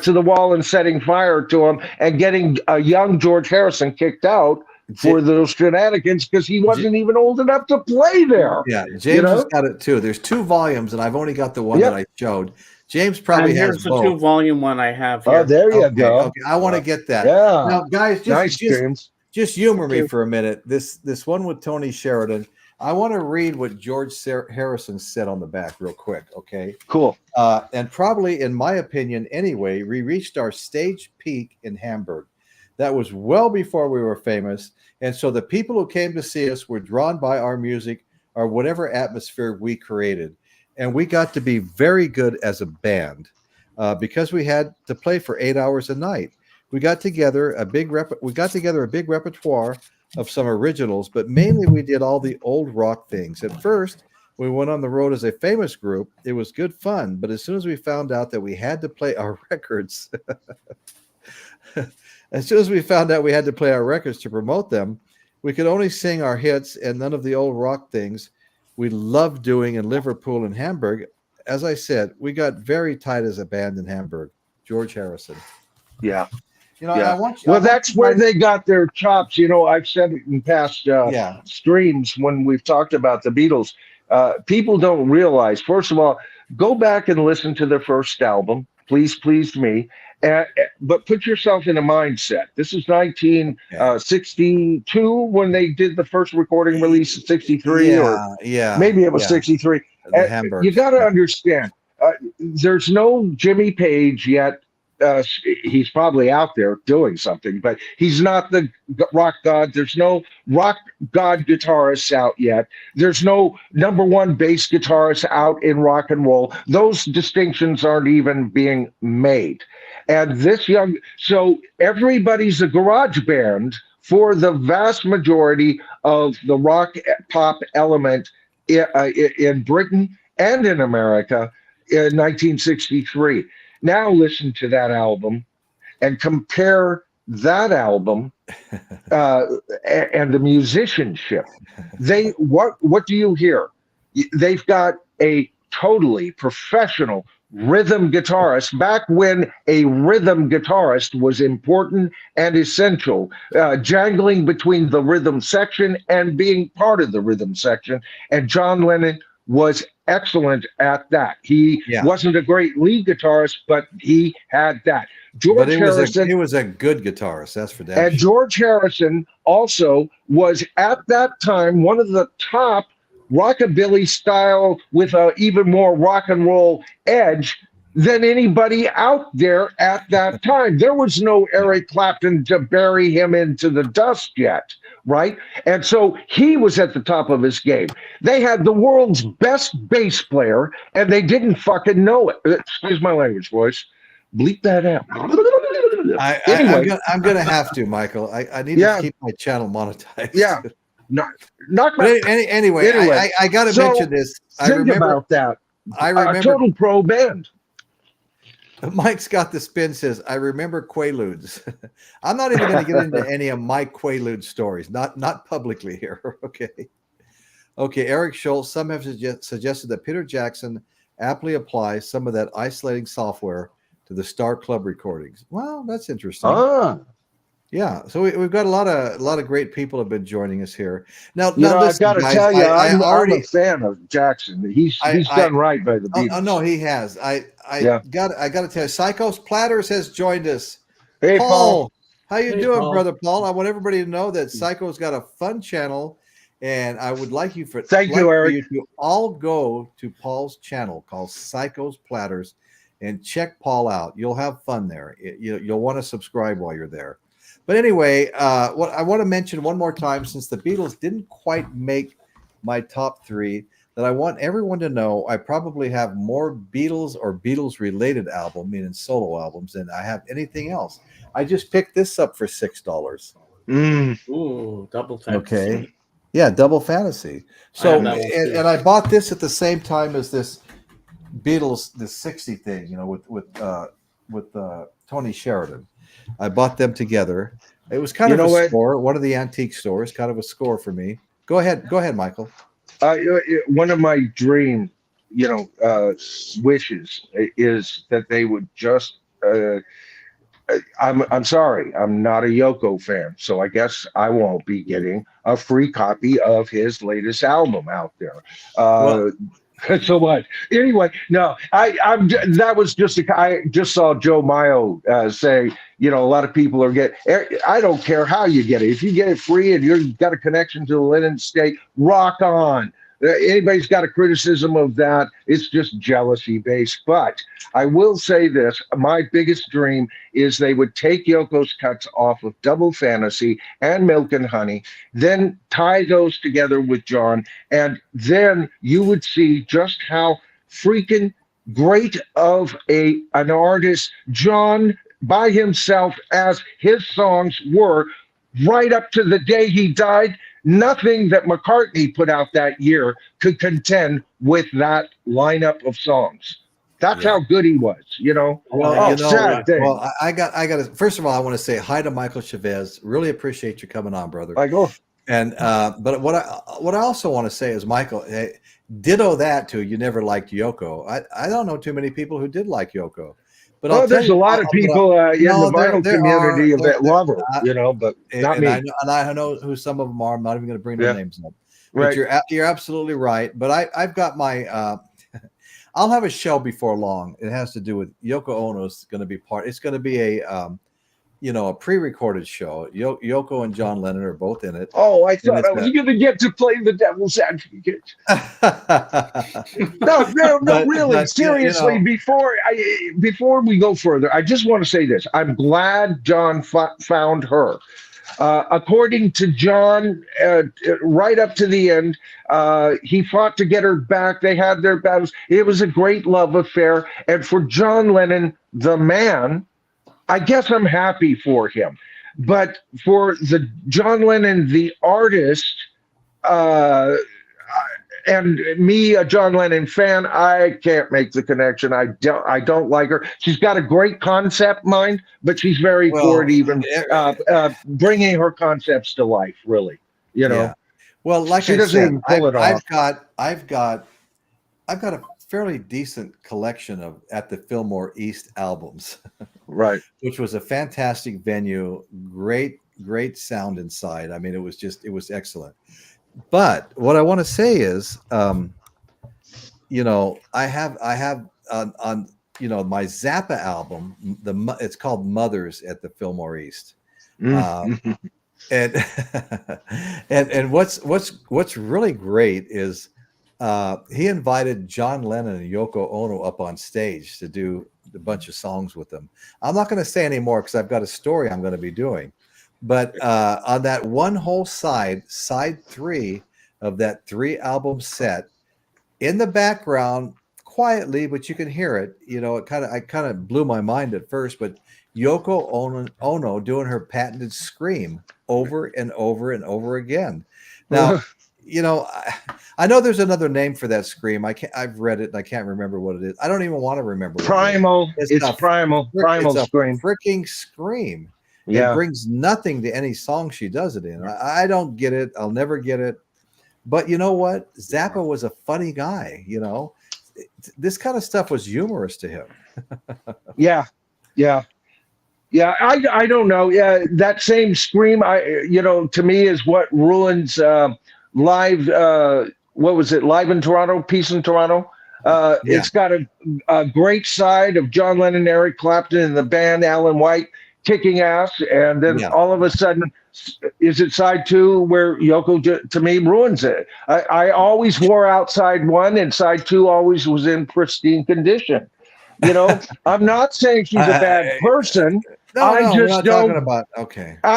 to the wall and setting fire to them, and getting a young George Harrison kicked out for those shenanigans because he wasn't even old enough to play there. Yeah, James has got it too. There's 2 volumes, and I've only got the one that I showed. James probably has both. both. Here's the 2-volume one I have here. Oh, there you go. Okay, I want to get that. Yeah. Now, guys, James. just humor me for a minute. This one with Tony Sheridan. I want to read what George Harrison said on the back real quick, okay? Cool. And probably, in my opinion anyway, we reached our stage peak in Hamburg. That was well before we were famous. And so the people who came to see us were drawn by our music or whatever atmosphere we created. And we got to be very good as a band because we had to play for 8 hours a night. We got together a big repertoire of some originals, but mainly we did all the old rock things. At first, we went on the road as a famous group. It was good fun, but as soon as we found out that we had to play our records, to promote them, we could only sing our hits and none of the old rock things we loved doing in Liverpool and Hamburg. As I said, we got very tight as a band in Hamburg. George Harrison. Yeah. That's where they got their chops. I've said it in past streams when we've talked about the Beatles. People don't realize, first of all, go back and listen to their first album, Please Please Me, but put yourself in a mindset. This is 1962 when they did the first recording release in 63 or maybe it was 63. You got to understand, there's no Jimmy Page yet. He's probably out there doing something, but he's not the rock god. There's no rock god guitarists out yet. There's no #1 bass guitarist out in rock and roll. Those distinctions aren't even being made. And so everybody's a garage band for the vast majority of the rock pop element in Britain and in America in 1963. Now listen to that album and compare that album and the musicianship. What do you hear? They've got a totally professional rhythm guitarist back when a rhythm guitarist was important and essential, jangling between the rhythm section and being part of the rhythm section. And John Lennon was excellent at that. He wasn't a great lead guitarist, but he had that. He was a good guitarist, that's for damn And sure. George Harrison also was at that time one of the top rockabilly style with a even more rock and roll edge than anybody out there at that time. There was no Eric Clapton to bury him into the dust yet, right? And so he was at the top of his game. They had the world's best bass player, and they didn't fucking know it. Excuse my language, boys. Bleep that out. Anyway, I'm gonna have to, Michael. I need to keep my channel monetized. Yeah. Anyway, I got to mention this. I remember about that. I remember a total pro band. Mike's got the spin. Says I remember Quaaludes. I'm not even going to get into any of my Quaalude stories. Not publicly here. Okay. Eric Schultz. Some have suggested that Peter Jackson aptly applies some of that isolating software to the Star Club recordings. Well, that's interesting. Yeah, so we've got a lot of great people have been joining us here. Now I've got to tell you, I'm a fan of Jackson. He's done right by the Beatles. Oh no, he has. I got to tell you, Psychos Platters has joined us. Hey, Paul. How you doing, Paul? Brother Paul? I want everybody to know that Psycho's got a fun channel, and I would like you for Eric. you to all go to Paul's channel called Psychos Platters and check Paul out. You'll have fun there. You'll want to subscribe while you're there. But anyway, what I want to mention one more time, since the Beatles didn't quite make my top 3, that I want everyone to know I probably have more Beatles or Beatles-related album, meaning solo albums, than I have anything else. I just picked this up for $6. Ooh, double fantasy. Okay. Yeah, double fantasy. So, and I bought this at the same time as this Beatles, the 60 thing, with Tony Sheridan. I bought them together. It was kind of a score, one of the antique stores, kind of a score for me. Go ahead, Michael. One of my dream, wishes is that they would just. I'm sorry, I'm not a Yoko fan, so I guess I won't be getting a free copy of his latest album out there. So what? Anyway, no, that was just I just saw Joe Mayo say, a lot of people are getting. I don't care how you get it. If you get it free and you've got a connection to the Lennon estate, rock on. Anybody's got a criticism of that, it's just jealousy based. But I will say this, my biggest dream is they would take Yoko's cuts off of Double Fantasy and Milk and Honey, then tie those together with John, and then you would see just how freaking great of an artist John by himself, as his songs were, right up to the day he died. Nothing that McCartney put out that year could contend with that lineup of songs. That's how good he was, Well, I got to. First of all, I want to say hi to Michael Chavez. Really appreciate you coming on, brother. And but what I also want to say is, Michael, ditto that too. You never liked Yoko. I don't know too many people who did like Yoko. But there's a lot of people in the vinyl community that love her, but not me. And I know who some of them are. I'm not even going to bring their names up. But you're absolutely right. But I've got my. I'll have a show before long. It has to do with Yoko Ono's going to be part. It's going to be a pre-recorded show. Yoko and John Lennon are both in it. Oh, I thought I was going to get to play the devil's advocate. No, really, seriously. Before we go further, I just want to say this. I'm glad John found her. According to John, right up to the end, he fought to get her back. They had their battles. It was a great love affair. And for John Lennon, the man, I guess I'm happy for him. But for the John Lennon, the artist, and me, a John Lennon fan, I can't make the connection. I don't like her. She's got a great concept mind, but she's very poor at even bringing her concepts to life. Really, Yeah. Well, like she I doesn't said, even pull it off. I've got a fairly decent collection of At the Fillmore East albums, right? Which was a fantastic venue, great sound inside. I mean, it was excellent. But what I want to say is, I have on my Zappa album, it's called Mothers at the Fillmore East, and what's really great is he invited John Lennon and Yoko Ono up on stage to do a bunch of songs with them. I'm not going to say any more because I've got a story I'm going to be doing. But on that one whole side 3 of that 3-album set, in the background, quietly, but you can hear it. You know, I kind of blew my mind at first, but Yoko Ono doing her patented scream over and over and over again. Now, you know, I know there's another name for that scream. I've read it and I can't remember what it is. I don't even want to remember. Primal. It's primal scream. Freaking scream. Yeah. It brings nothing to any song she does it in. I don't get it. I'll never get it. But you know what? Zappa was a funny guy. You know, this kind of stuff was humorous to him. Yeah. I don't know. Yeah, that same scream, to me is what ruins live. What was it? Live in Toronto, Peace in Toronto. It's got a great side of John Lennon, Eric Clapton, and the band Alan White kicking ass, and then all of a sudden, is it side 2 where Yoko to me ruins it? I always wore out side 1, and side 2 always was in pristine condition. You know, I'm not saying she's a bad person. I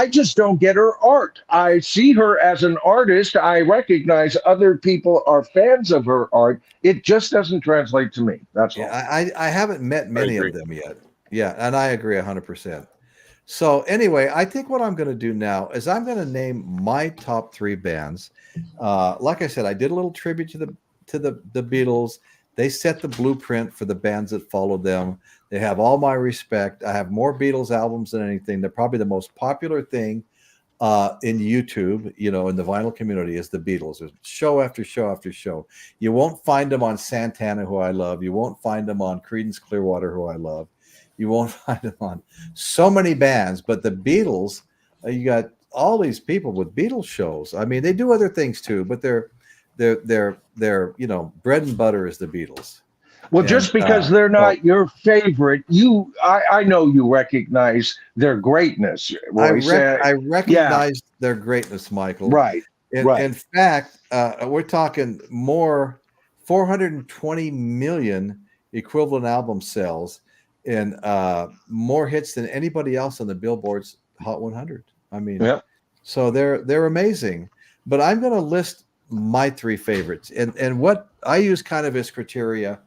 just don't get her art. I see her as an artist. I recognize other people are fans of her art. It just doesn't translate to me. That's all. I haven't met many of them yet. Yeah, and I agree 100%. So anyway, I think what I'm going to do now is I'm going to name my top 3 bands. Like I said, I did a little tribute to the Beatles. They set the blueprint for the bands that followed them. They have all my respect. I have more Beatles albums than anything. They're probably the most popular thing in YouTube, you know, in the vinyl community is the Beatles. There's show after show after show. You won't find them on Santana, who I love. You won't find them on Creedence Clearwater, who I love. You won't find them on so many bands, but the Beatles, you got all these people with Beatles shows. I mean, they do other things too, but they're you know, bread and butter is the Beatles. Well, just because they're not your favorite, I know you recognize their greatness. Royce. I recognize their greatness, Michael. Right. In fact, we're talking more 420 million equivalent album sales and more hits than anybody else on the Billboard's Hot 100. I mean, so they're amazing. But I'm going to list my 3 favorites, and what I use kind of as criteria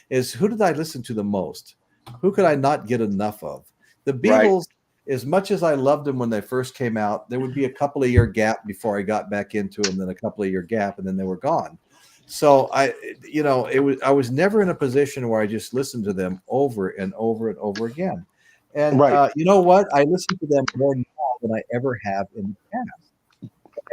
is who did I listen to the most? Who could I not get enough of? The Beatles, as much as I loved them when they first came out, there would be a couple of year gap before I got back into them, then a couple of year gap, and then they were gone. So I was never in a position where I just listened to them over and over and over again. And you know what? I listen to them more now than I ever have in the past.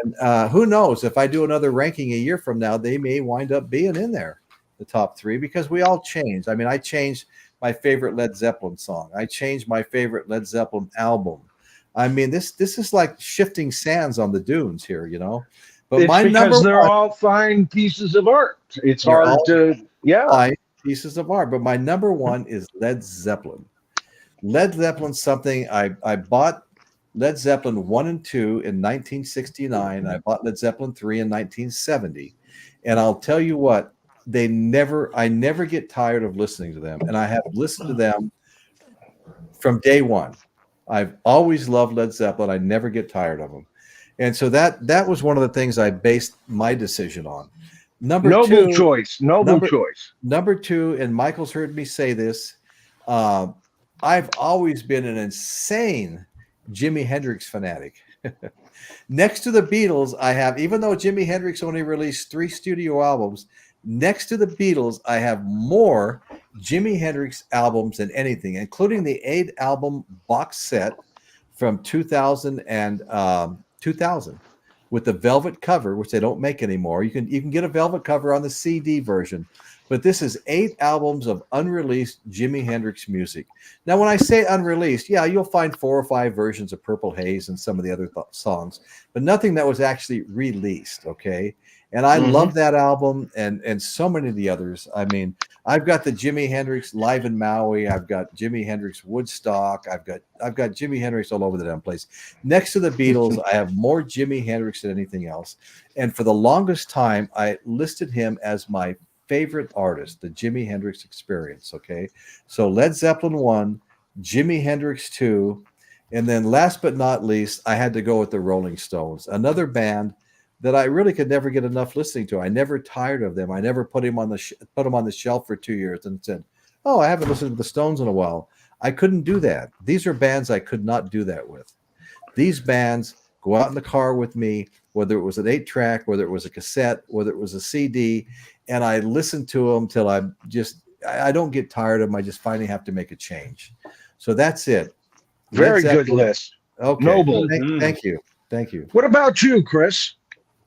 And who knows, if I do another ranking a year from now, they may wind up being in there, the top 3, because we all change. I mean, I changed my favorite Led Zeppelin song. I changed my favorite Led Zeppelin album. I mean, this is like shifting sands on the dunes here, you know. But it's because they're all fine pieces of art. It's hard to, fine pieces of art. But my number 1 is Led Zeppelin. Led Zeppelin's something I bought Led Zeppelin 1 and 2 in 1969. I bought Led Zeppelin 3 in 1970. And I'll tell you what, I never get tired of listening to them. And I have listened to them from day one. I've always loved Led Zeppelin. I never get tired of them. And so that was one of the things I based my decision on. Noble choice. Number 2, and Michael's heard me say this, I've always been an insane Jimi Hendrix fanatic. Next to the Beatles, I have, even though Jimi Hendrix only released 3 studio albums, next to the Beatles, I have more Jimi Hendrix albums than anything, including the 8-album box set from 2000 with the velvet cover, which they don't make anymore. You can get a velvet cover on the CD version, but this is 8 albums of unreleased Jimi Hendrix music. Now, when I say unreleased, yeah, you'll find 4 or 5 versions of Purple Haze and some of the other songs, but nothing that was actually released, okay? And I love that album and so many of the others. I mean, I've got the Jimi Hendrix live in Maui. I've got Jimi Hendrix Woodstock. I've got Jimi Hendrix all over the damn place. Next to the Beatles, I have more Jimi Hendrix than anything else. And for the longest time, I listed him as my favorite artist, the Jimi Hendrix Experience. Okay, so Led Zeppelin 1, Jimi Hendrix 2, and then last but not least, I had to go with the Rolling Stones, another band that I really could never get enough listening to. I never tired of them. I never put them on the shelf for 2 years and said, "Oh, I haven't listened to the Stones in a while." I couldn't do that. These are bands I could not do that with. These bands go out in the car with me, whether it was an 8-track, whether it was a cassette, whether it was a CD, and I listen to them till I don't get tired of them. I just finally have to make a change. So that's it. Very good list. Okay. Noble. Thank you. Thank you. What about you, Chris?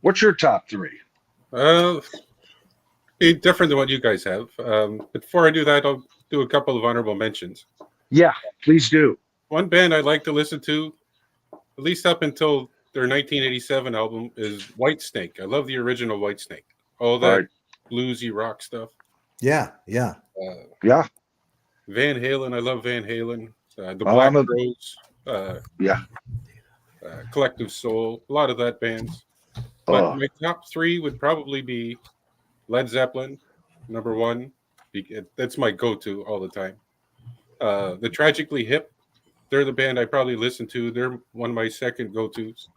What's your top 3? Be different than what you guys have. Before I do that, I'll do a couple of honorable mentions. Yeah, please do. One band I like to listen to, at least up until their 1987 album, is Whitesnake. I love the original Whitesnake. All that bluesy rock stuff. Yeah. Yeah. Van Halen. I love Van Halen. The Black Crowes. Collective Soul. A lot of that bands. But my top 3 would probably be Led Zeppelin, number 1. That's my go-to all the time. The Tragically Hip, they're the band I probably listen to. They're one of my second go-tos.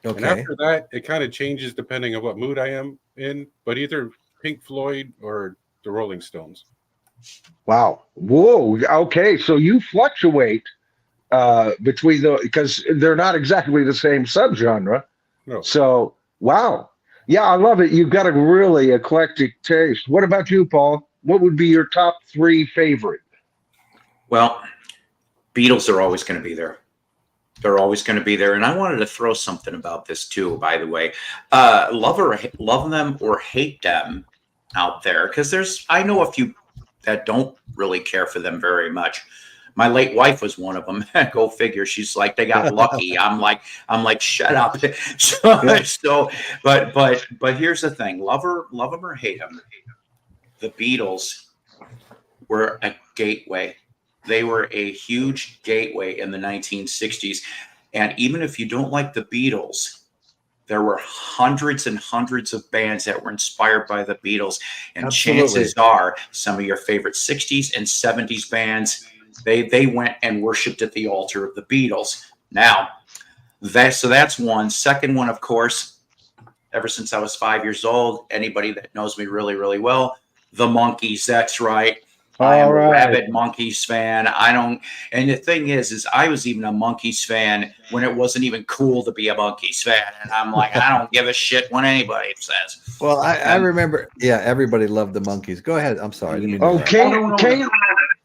Okay. And after that, it kind of changes depending on what mood I am in, but either Pink Floyd or the Rolling Stones. Wow. Whoa. Okay, so you fluctuate between because they're not exactly the same subgenre. No. So, wow. Yeah, I love it. You've got a really eclectic taste. What about you, Paul? What would be your top 3 favorite? Well, Beatles are always going to be there. They're always going to be there. And I wanted to throw something about this too, by the way. Love them or hate them out there, because I know a few that don't really care for them very much. My late wife was one of them. Go figure. She's like, they got lucky. I'm like, shut up. But here's the thing: love them or hate them, the Beatles were a gateway. They were a huge gateway in the 1960s. And even if you don't like the Beatles, there were hundreds and hundreds of bands that were inspired by the Beatles. And chances are some of your favorite 60s and 70s bands, they went and worshiped at the altar of the Beatles. Now, that's one. Second one, of course, ever since I was 5 years old, anybody that knows me really, really well, the Monkees. That's right. I am a rabid Monkees fan. And the thing is I was even a Monkees fan when it wasn't even cool to be a Monkees fan. And I'm like, I don't give a shit what anybody says. Well, I remember, everybody loved the Monkees. Go ahead. I'm sorry. I didn't mean to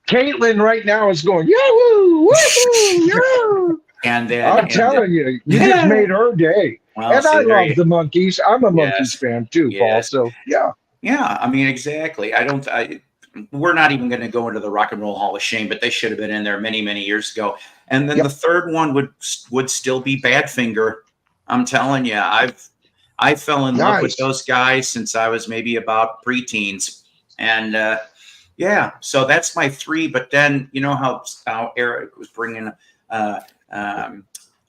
Caitlin right now is going, yahoo, woohoo, yahoo. And then I'm telling you, you just made her day. Well, and I love the Monkees. I'm a Monkees fan too, Paul. So yeah. Yeah, I mean, exactly. We're not even going to go into the Rock and Roll Hall of Shame, but they should have been in there many, many years ago. And then the third one would still be Badfinger. I'm telling you, I fell in love with those guys since I was maybe about preteens. And so that's my 3. But then you know how Eric was bringing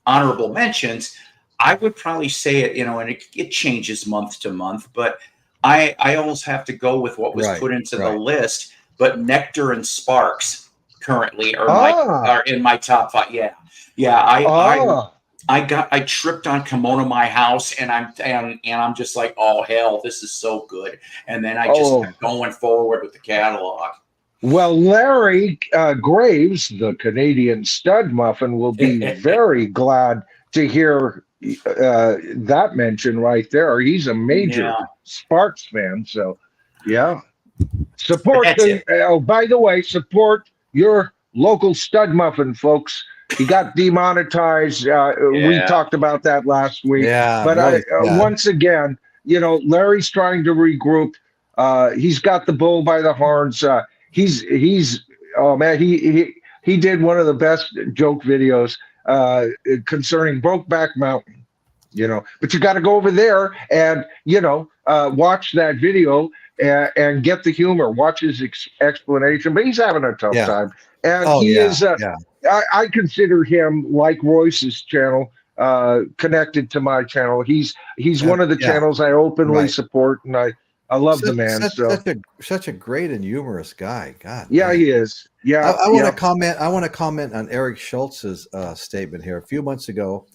honorable mentions. I would probably say it, and it changes month to month, but I almost have to go with what was put into the list, but Nectar and Sparks currently are in my top 5. I tripped on Kimono My House, and I'm just like, oh hell, this is so good. And then I just kept going forward with the catalog. Well, Larry Graves, the Canadian stud muffin, will be very glad to hear that mention right there. He's a major Sparks fan, so support by the way, support your local stud muffin, folks. He got demonetized. We talked about that last week. But once again, Larry's trying to regroup. He's got the bull by the horns. He's oh man, he did one of the best joke videos concerning Brokeback Mountain, but you got to go over there and watch that video, and get the humor, watch his explanation. But he's having a tough Yeah. time, and Oh, he yeah, is. yeah. I consider him, like Royce's channel, connected to my channel. He's one of the Yeah. channels I openly Right. support, and I love the man. Such a great and humorous guy. God. Yeah, man. he is. Yeah. I want to comment. I want to comment on Eric Schultz's statement here. A few months ago,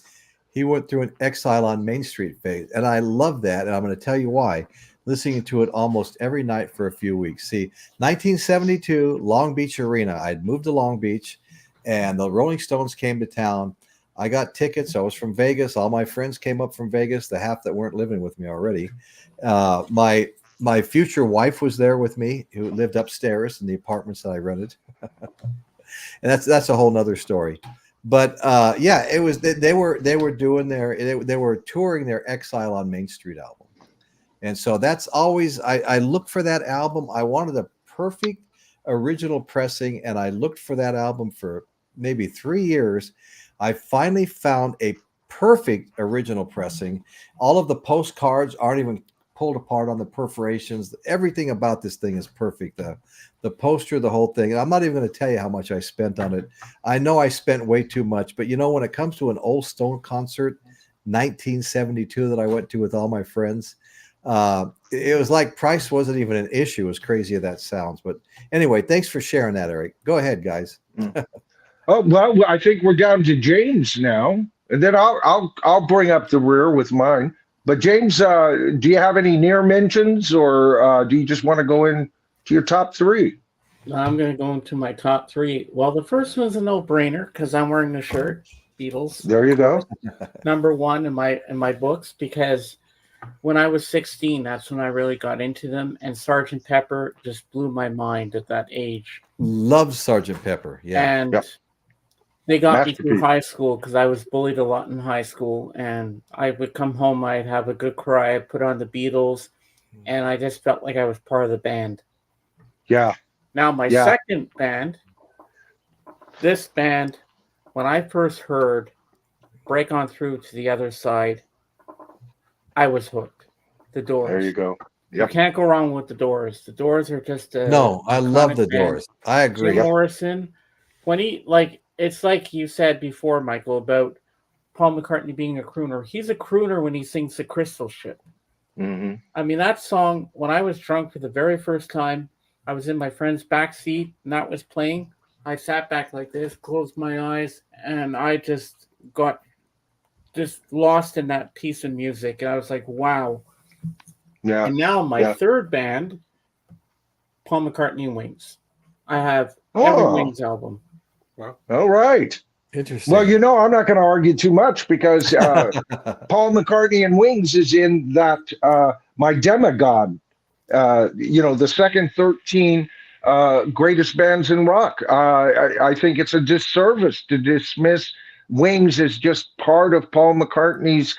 he went through an exile on Main Street phase, and I love that. And I'm going to tell you why. Listening to it almost every night for a few weeks. See, 1972, Long Beach Arena. I'd moved to Long Beach, and the Rolling Stones came to town. I got tickets. I was from Vegas. All my friends came up from Vegas, the half that weren't living with me already. My future wife was there with me, who lived upstairs in the apartments that I rented. And that's a whole nother story. But yeah, it was they were doing they were touring their Exile on Main Street album. And so that's always I look for that album. I wanted a perfect original pressing, and I looked for that album for maybe 3 years. I finally found a perfect original pressing. All of the postcards aren't even pulled apart on the perforations. Everything about this thing is perfect. The poster, the whole thing. And I'm not even going to tell you how much I spent on it. I know I spent way too much, but when it comes to an old Stone concert, 1972, that I went to with all my friends, it was like price wasn't even an issue, as crazy as that sounds. But anyway, thanks for sharing that, Eric. Go ahead, guys. Oh, well, I think we're down to James now, and then I'll bring up the rear with mine. But James, do you have any near mentions, or do you just want to go in to your top three? I'm going to go into my top three. Well, the first one's a no-brainer because I'm wearing the shirt, Beatles. There you go. Number one in my books, because when I was 16, that's when I really got into them, and Sgt. Pepper just blew my mind at that age. Love Sgt. Pepper, yeah. And they got me through high school because I was bullied a lot in high school, and I would come home, I'd have a good cry, I'd put on the Beatles, and I just felt like I was part of the band. Yeah. Now, my second band, this band, when I first heard Break On Through to the Other Side, I was hooked. The Doors. There you go. You can't go wrong with the Doors. The Doors are just no, I love the Doors. I agree. Jim Morrison, when he, it's like you said before, Michael, about Paul McCartney being a crooner. He's a crooner when he sings the Crystal Ship. Mm-hmm. I mean, that song, when I was drunk for the very first time, I was in my friend's back seat, and that was playing. I sat back like this, closed my eyes, and I just got lost in that piece of music. And I was like, wow. Yeah. And now my third band, Paul McCartney and Wings. I have every Wings album. Wow. All right. Interesting. Well, I'm not going to argue too much because Paul McCartney and Wings is in that My Demigod, the second 13 greatest bands in rock. I think it's a disservice to dismiss Wings is just part of Paul McCartney's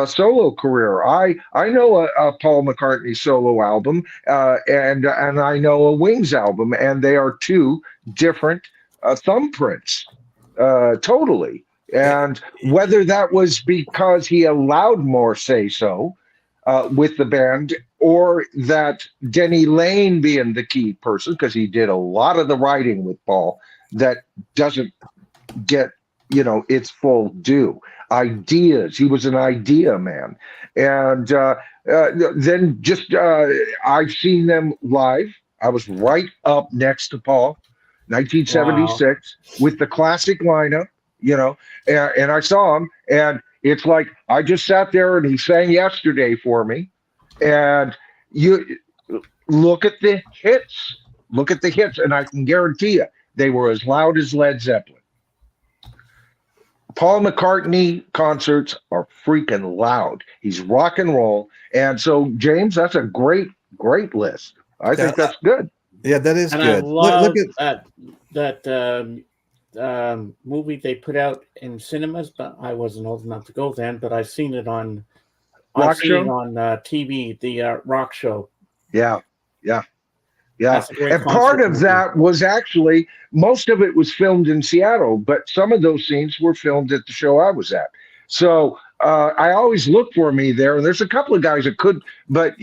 solo career. I know a Paul McCartney solo album, and I know a Wings album, and they are two different thumbprints, totally. And whether that was because he allowed more say-so with the band, or that Denny Lane being the key person, because he did a lot of the writing with Paul that doesn't get its full due. Ideas. He was an idea man. And then just I've seen them live. I was right up next to Paul, 1976, with the classic lineup, and I saw him, and it's like I just sat there and he sang Yesterday for me. And you look at the hits, and I can guarantee you they were as loud as Led Zeppelin. Paul McCartney concerts are freaking loud. He's rock and roll. And so, James, that's a great list. I think that's good. Yeah, that is and good. I love look at that movie they put out in cinemas, but I wasn't old enough to go then, but I've seen it on TV, the Rock Show. Yeah. And part of that was actually, most of it was filmed in Seattle, but some of those scenes were filmed at the show I was at. So I always look for me there. There's a couple of guys that could, but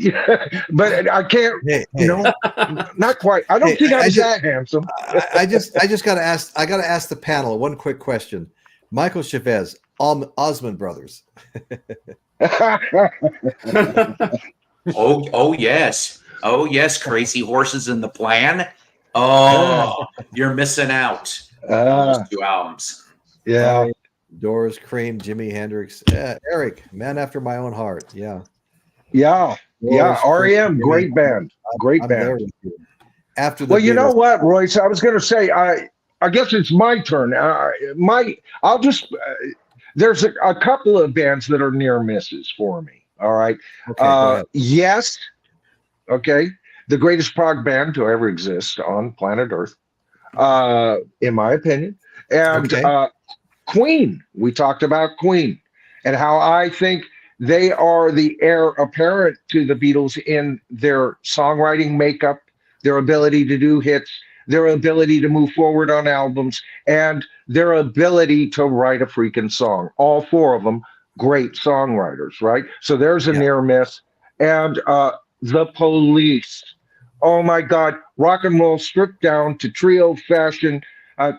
but I can't. Hey, Not quite. I don't think I'm that handsome. I just got to ask. I got to ask the panel one quick question. Michael Chavez, Osmond Brothers. Oh yes. Oh yes, Crazy Horses in the Plan. Oh, you're missing out on those 2 albums. Yeah. Doors, Cream, Jimi Hendrix. Eric, man after my own heart. Yeah. Yeah. Doors, REM, Cream, great band. Great I'm band. there with you. After the Well, you know Beatles. what, Royce? I was going to say, I guess it's my turn. I'll just. There's a couple of bands that are near misses for me. All right. Okay, go ahead. Yes. Okay. The greatest prog band to ever exist on planet Earth, in my opinion. And Queen. We talked about Queen and how I think they are the heir apparent to the Beatles in their songwriting makeup, their ability to do hits, their ability to move forward on albums, and their ability to write a freaking song. All 4 of them, great songwriters, right? So there's a near miss. And the Police. Oh my God, rock and roll stripped down to trio fashion,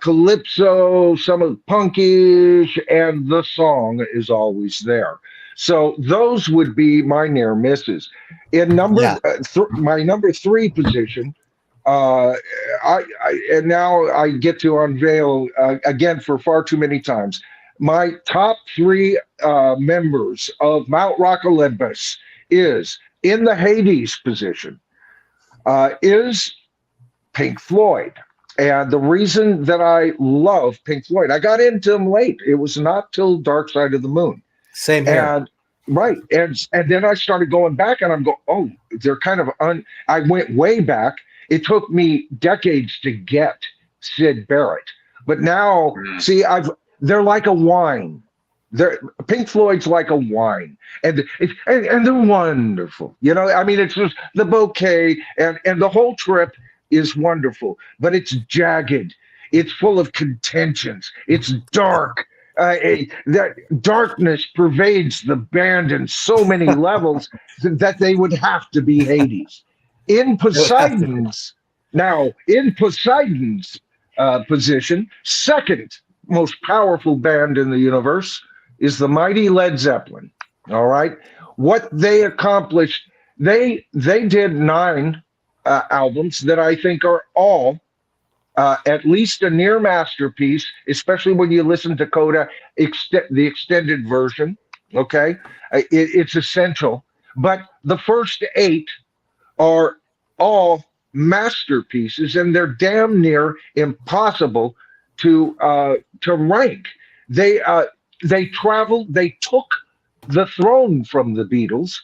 calypso, some of the punkish, and the song is always there. So those would be my near misses. In my number 3 position, and now I get to unveil again for far too many times. My top 3 members of Mount Rock Olympus is in the Hades position. Is Pink Floyd. And the reason that I love Pink Floyd, I got into them late. It was not till Dark Side of the Moon. Same here. And right. And then I started going back and I'm going, oh, they're kind of I went way back. It took me decades to get Sid Barrett. But now, see, they're like a wine. Pink Floyd's like a wine, and they're wonderful. You know, I mean, it's just the bouquet and the whole trip is wonderful, but it's jagged. It's full of contentions. It's dark. That darkness pervades the band in so many levels that they would have to be Hades. In Poseidon's position, second most powerful band in the universe is the mighty Led Zeppelin. All right. What they accomplished, they did 9 albums that I think are all at least a near masterpiece, especially when you listen to Coda, the extended version. Okay. It's essential. But the first 8 are all masterpieces, and they're damn near impossible to rank. They traveled, they took the throne from the Beatles,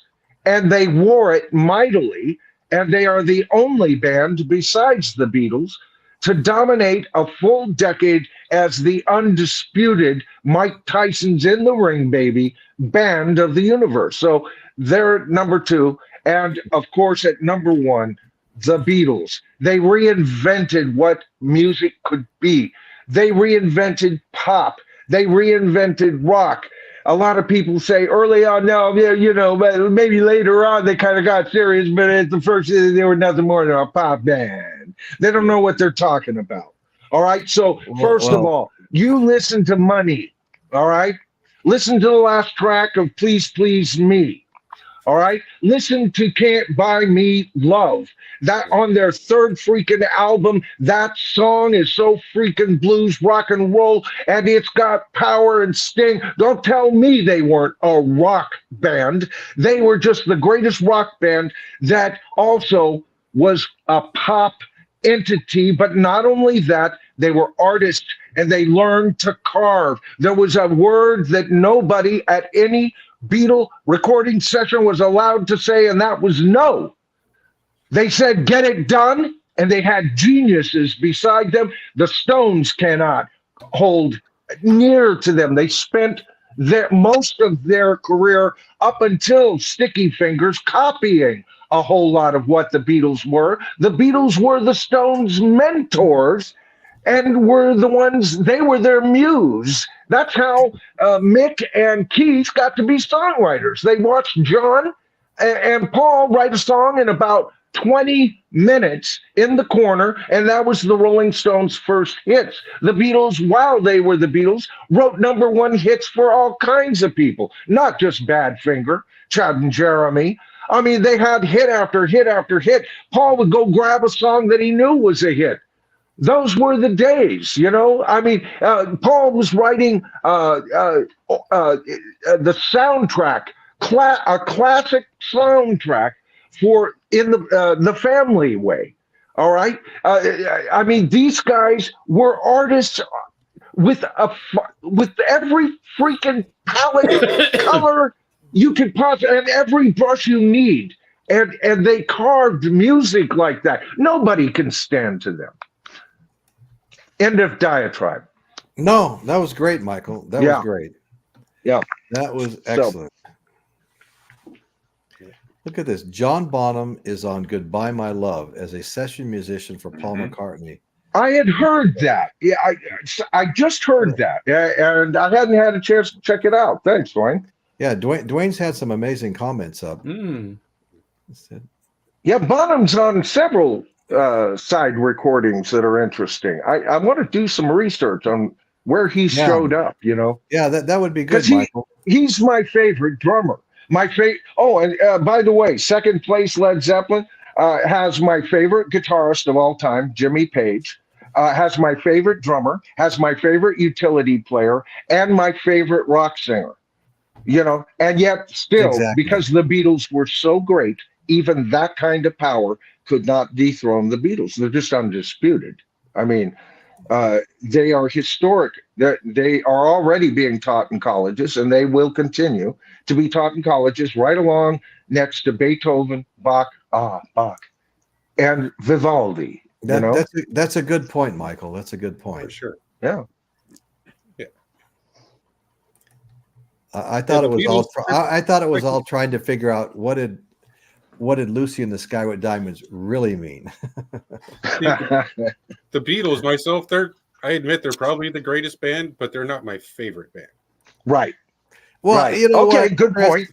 and they wore it mightily, and they are the only band besides the Beatles to dominate a full decade as the undisputed Mike Tyson's in the ring, baby, band of the universe. So they're number 2. And of course, at number 1, the Beatles. They reinvented what music could be. They reinvented pop. They reinvented rock. A lot of people say early on, no, you know, but maybe later on they kind of got serious, but at the first, they were nothing more than a pop band. They don't know what they're talking about. All right. So first of all, you listen to Money. All right. Listen to the last track of Please Please Me. All right. Listen to Can't Buy Me Love. That on their 3rd freaking album, that song is so freaking blues rock and roll, and it's got power and sting. Don't tell me they weren't a rock band. They were just the greatest rock band that also was a pop entity. But not only that, they were artists and they learned to carve. There was a word that nobody at any Beatle recording session was allowed to say, and that was no. They said, get it done, and they had geniuses beside them. The Stones cannot hold near to them. They spent most of their career up until Sticky Fingers copying a whole lot of what the Beatles were. The Beatles were the Stones' mentors, and were the ones, they were their muse. That's how Mick and Keith got to be songwriters. They watched John and Paul write a song in about 20 minutes in the corner, and that was the Rolling Stones' first hits. The Beatles, while they were the Beatles, wrote #1 hits for all kinds of people, not just Badfinger, Chad and Jeremy. I mean, they had hit after hit after hit. Paul would go grab a song that he knew was a hit. Those were the days, you know. I mean, Paul was writing the soundtrack, a classic soundtrack for In the Family Way. All right. I mean, these guys were artists with every freaking palette color you could possibly, and every brush you need, and they carved music like that. Nobody can stand to them. End of diatribe. No, that was great, Michael. That was great. Yeah, that was excellent. Look at this. John Bonham is on Goodbye My Love as a session musician for Paul McCartney. I had heard that. Yeah, I just heard that, and I hadn't had a chance to check it out. Thanks, Dwayne. Yeah, Dwayne's had some amazing comments up. Yeah, Bonham's on several side recordings that are interesting. I want to do some research on where he showed up, you know. Yeah, that would be good, Michael. He's my favorite drummer. My favorite. Oh, and by the way, second place Led Zeppelin has my favorite guitarist of all time, Jimmy Page. Has my favorite drummer, has my favorite utility player, and my favorite rock singer. You know, and yet still, because the Beatles were so great, even that kind of power could not dethrone the Beatles. They're just undisputed. I mean, they are historic. They are already being taught in colleges, and they will continue to be taught in colleges right along next to Beethoven, Bach, and Vivaldi. That's a good point, Michael. That's a good point. For sure. Yeah. I thought it was all. I thought it was all trying to figure out what did Lucy in the Sky with Diamonds really mean. The Beatles, myself, I admit they're probably the greatest band, but they're not my favorite band. Right. Well, you know what? Good point.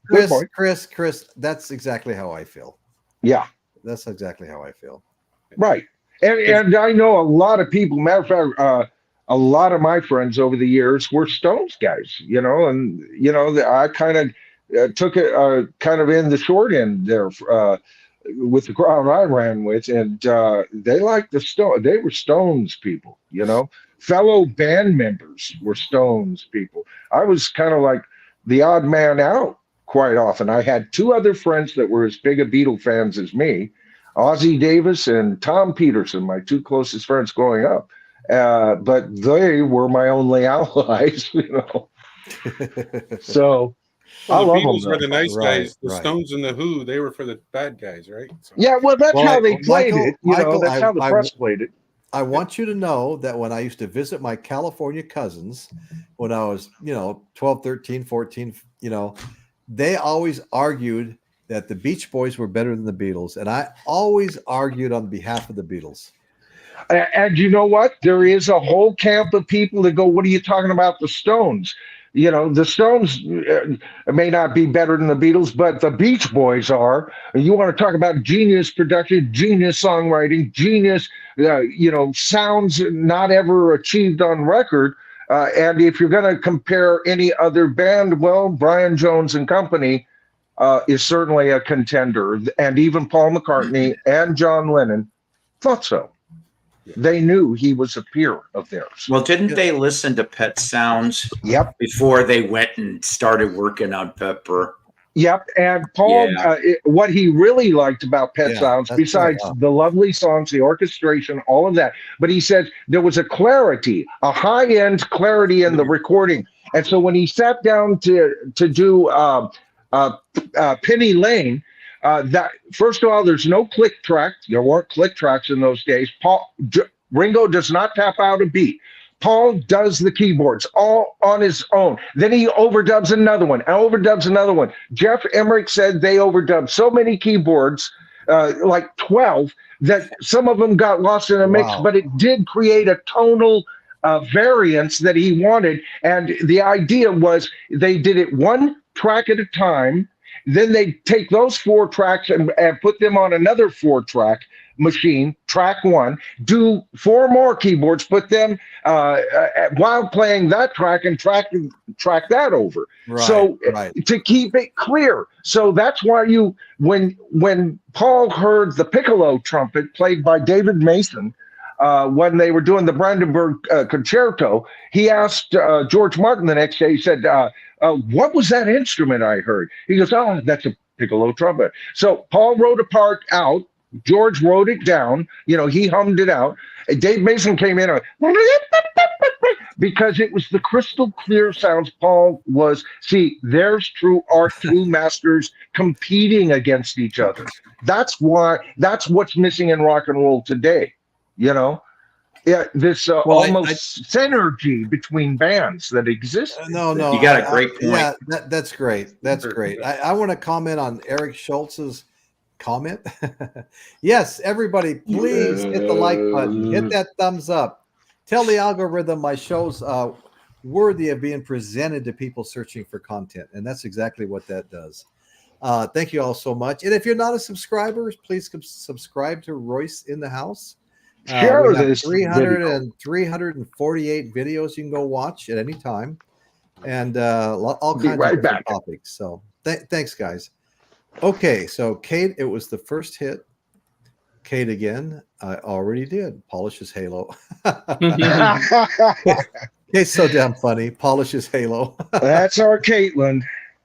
Chris, that's exactly how I feel. Yeah. That's exactly how I feel. Right. And I know a lot of people, matter of fact, a lot of my friends over the years were Stones guys, you know, and, you know, I kind of took it kind of in the short end there with the crowd I ran with. And they liked the Stones. They were Stones people, you know, fellow band members were Stones people. I was kind of like the odd man out quite often. I had two other friends that were as big a Beatle fans as me, Ozzie Davis and Tom Peterson, my two closest friends growing up. But they were my only allies, you know. So the them. Beatles were the nice guys. The Stones and the Who, they were for the bad guys, right? So. Yeah, well, that's how they played it. You know, that's how the press played it. I want you to know that when I used to visit my California cousins, when I was, 12, 13, 14, they always argued that the Beach Boys were better than the Beatles. And I always argued on behalf of the Beatles. And you know what? There is a whole camp of people that go, what are you talking about the Stones? You know, the Stones may not be better than the Beatles, but the Beach Boys are. You want to talk about genius production, genius songwriting, genius, sounds not ever achieved on record. And if you're going to compare any other band, well, Brian Jones and Company is certainly a contender. And even Paul McCartney and John Lennon thought so. They knew he was a peer of theirs. Well, didn't they listen to Pet Sounds? Yep. Before they went and started working on Pepper. Yep. And Paul, what he really liked about Pet Sounds, besides the lovely songs, the orchestration, all of that, but he said there was a clarity, a high-end clarity in the recording. And so when he sat down to do Penny Lane, that first of all, there's no click track. There weren't click tracks in those days. Ringo does not tap out a beat. Paul does the keyboards all on his own. Then he overdubs another one and overdubs another one. Jeff Emmerich said they overdubbed so many keyboards like 12, that some of them got lost in the mix, but it did create a tonal variance that he wanted. And the idea was they did it one track at a time. Then they take those 4 tracks and put them on another 4-track machine, track 1, do 4 more keyboards, put them while playing that track and track that over. To keep it clear. So that's why when Paul heard the piccolo trumpet played by David Mason, when they were doing the Brandenburg Concerto, he asked George Martin the next day, he said, what was that instrument I heard? He goes, oh, that's a piccolo trumpet. So Paul wrote a part out. George wrote it down. He hummed it out. And Dave Mason came in because it was the crystal clear sounds. Paul was, there's true art, 2 masters competing against each other. That's what's missing in rock and roll today. This almost synergy between bands that exist. No, you got a great point. Yeah, that's great. That's great. I want to comment on Eric Schultz's comment. Yes, everybody, please hit the like button, hit that thumbs up. Tell the algorithm my show's worthy of being presented to people searching for content, and that's exactly what that does. Thank you all so much. And if you're not a subscriber, please subscribe to Royce in the House. Share this 348 videos you can go watch at any time, and all kinds of different topics. So thanks, guys. Okay, so Kate, it was the first hit. Kate again. I already did. Polishes Halo. It's so damn funny. Polishes Halo. That's our Caitlin.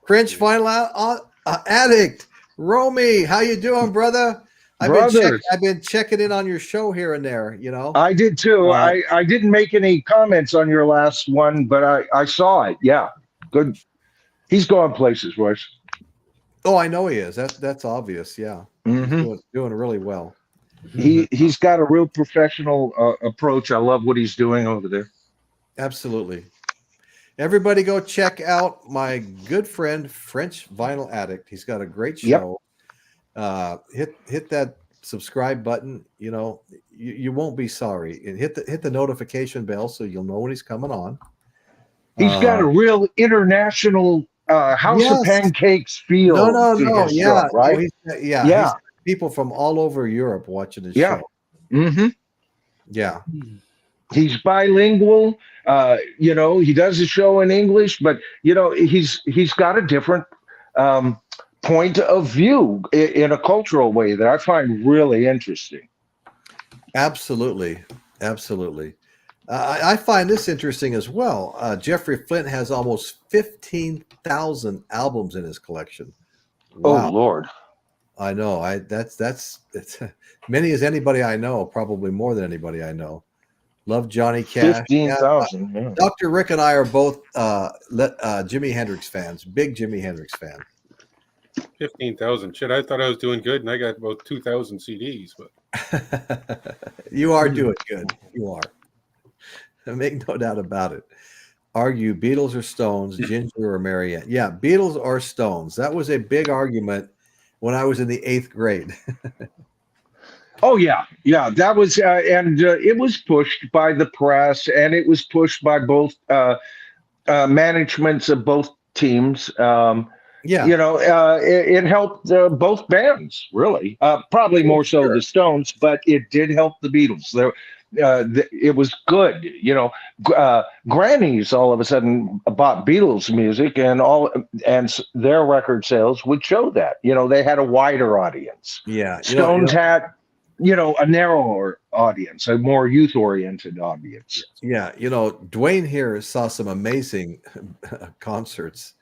French vinyl addict. Romy, how you doing, brother? I've been checking in on your show here and there, I did too. I didn't make any comments on your last one, but I saw it. Yeah. Good. He's going places, Royce. Oh, I know he is. That's obvious. Yeah. Mm-hmm. He's doing really well. He's got a real professional approach. I love what he's doing over there. Absolutely. Everybody go check out my good friend, French Vinyl Addict. He's got a great show. Hit that subscribe button. You won't be sorry. And hit the notification bell so you'll know when he's coming on. He's got a real international House of Pancakes feel. No. Yeah. Show, right? He's people from all over Europe watching his show. Mm-hmm. Yeah. He's bilingual. He does a show in English, but he's got a different point of view in a cultural way that I find really interesting. Absolutely. I find this interesting as well. Jeffrey Flint has almost 15,000 albums in his collection. Wow. Oh Lord. I know. That's many as anybody I know, probably more than anybody I know. Love Johnny Cash. 15,000. Yeah. Dr. Rick and I are both Jimi Hendrix fans. Big Jimi Hendrix fan. 15,000. Shit, I thought I was doing good, and I got about 2,000 CDs. But You are doing good. You are. Make no doubt about it. Argue Beatles or Stones, Ginger or Marianne. Yeah, Beatles or Stones. That was a big argument when I was in the 8th grade. Oh yeah. That was, and it was pushed by the press, and it was pushed by both managements of both teams. It helped both bands, really. Probably more so the Stones, but it did help the Beatles. It was good. Grannies all of a sudden bought Beatles music, and their record sales would show that. They had a wider audience. Yeah, Stones had a narrower audience, a more youth-oriented audience. Yeah, Dwayne here saw some amazing concerts.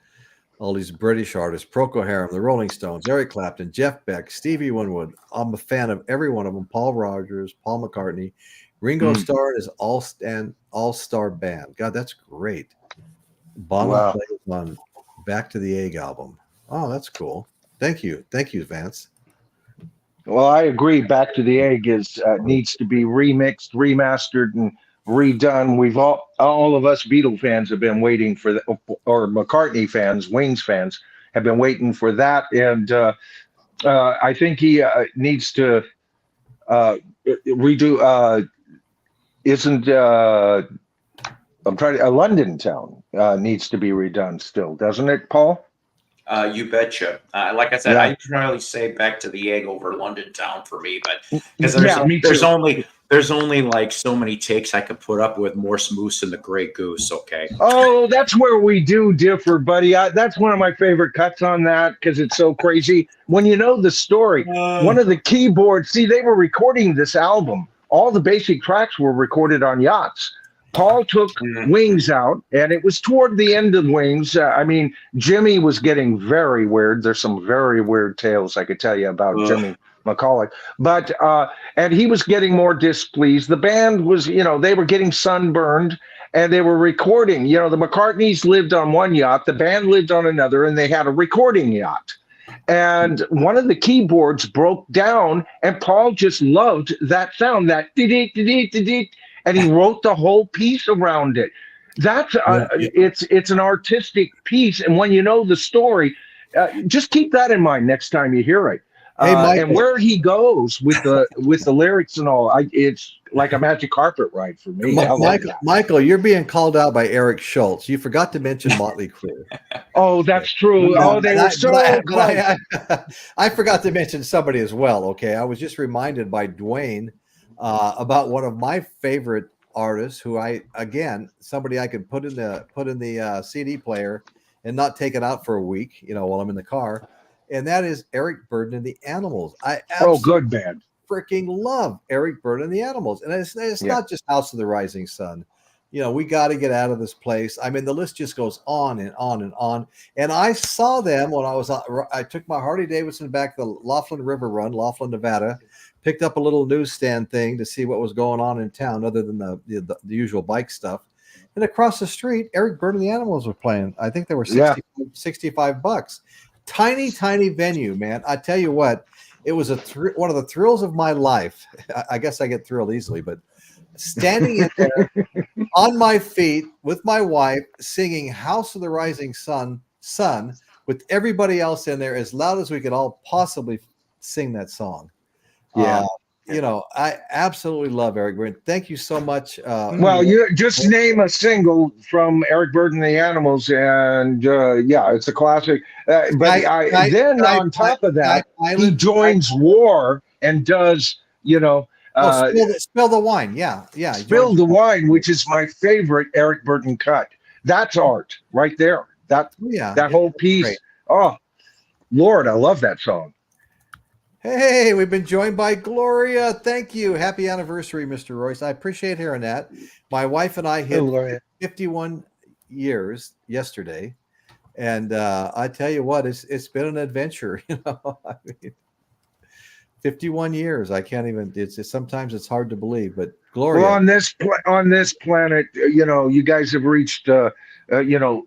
All these British artists, Procol Harum, the Rolling Stones, Eric Clapton, Jeff Beck, Stevie Winwood. I'm a fan of every one of them. Paul Rogers, Paul McCartney, Ringo Starr is all-star band. God, that's great. Bono plays on Back to the Egg album. Oh, that's cool. Thank you, Vance. Well, I agree. Back to the Egg needs to be remixed, remastered, and redone. We've all of us Beatle fans have been waiting for or McCartney fans, Wings fans have been waiting for that. And I think he needs to redo. Isn't I'm trying to London Town needs to be redone still, doesn't it, Paul? You betcha. Like I said, I usually say back to the egg over London Town for me, but because there's only like so many takes I could put up with Morse Moose and the Grey Goose. Okay. Oh, that's where we do differ, buddy. That's one of my favorite cuts on that because it's so crazy. When you know the story, one of the keyboards. See, they were recording this album. All the basic tracks were recorded on yachts. Paul took Wings out, and it was toward the end of Wings. I mean, Jimmy was getting very weird. There's some very weird tales I could tell you about Jimmy McCulloch. But, and he was getting more displeased. The band was, they were getting sunburned, and they were recording. The McCartneys lived on one yacht, the band lived on another, and they had a recording yacht. And one of the keyboards broke down, and Paul just loved that sound, that dee-dee-dee-dee-dee-dee. And he wrote the whole piece around it. That's it's an artistic piece, and when you know the story, just keep that in mind next time you hear it. And where he goes with the lyrics and all, it's like a magic carpet ride for me. Michael, you're being called out by Eric Schultz. You forgot to mention Motley Crue. Oh, that's true. They were so close. I forgot to mention somebody as well. Okay, I was just reminded by Dwayne. About one of my favorite artists, who somebody I could put in the CD player and not take it out for a week, while I'm in the car, and that is Eric Burdon and the Animals. I good band, freaking love Eric Burdon and the Animals, and it's not just House of the Rising Sun. We got to get out of this place. I mean, the list just goes on and on and on. And I saw them when I took my Harley Davidson back the Laughlin River Run, Laughlin, Nevada. Picked up a little newsstand thing to see what was going on in town other than the usual bike stuff. And across the street, Eric Burdon and the Animals were playing. I think they were $65. Tiny, tiny venue, man. I tell you what, it was one of the thrills of my life. I guess I get thrilled easily, but standing in there on my feet with my wife singing House of the Rising Sun with everybody else in there as loud as we could all possibly sing that song. I absolutely love Eric Burdon. Thank you so much. Well, you just name a single from Eric Burdon and the Animals, and it's a classic. On top of that, he joins War and does, Spill the Wine. Yeah. Spill the Wine, which is my favorite Eric Burdon cut. That's art right there. That whole piece. Great. Oh, Lord, I love that song. Hey, we've been joined by Gloria. Thank you. Happy anniversary, Mr. Royce. I appreciate hearing that. My wife and I hit 51 years yesterday. And I tell you what, it's been an adventure. 51 years. I can't even, sometimes it's hard to believe, but Gloria. Well, on this planet, you guys have reached,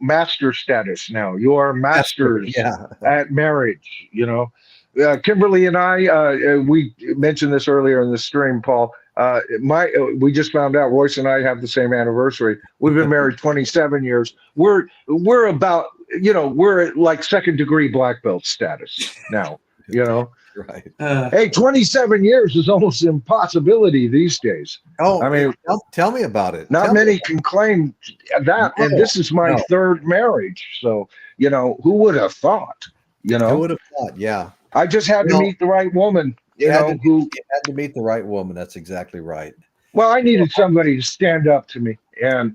master status now. You are masters at marriage, Kimberly and I, we mentioned this earlier in the stream, Paul. We just found out Royce and I have the same anniversary. We've been married 27 years. We're about, we're at like second degree black belt status now, Right. Hey, 27 years is almost an impossibility these days. Oh, I mean, tell me about it. Not many can claim that. And this is my third marriage. So, who would have thought, Who would have thought? Yeah. I just had to meet the right woman. You had to meet the right woman. That's exactly right. Well, I needed somebody to stand up to me, and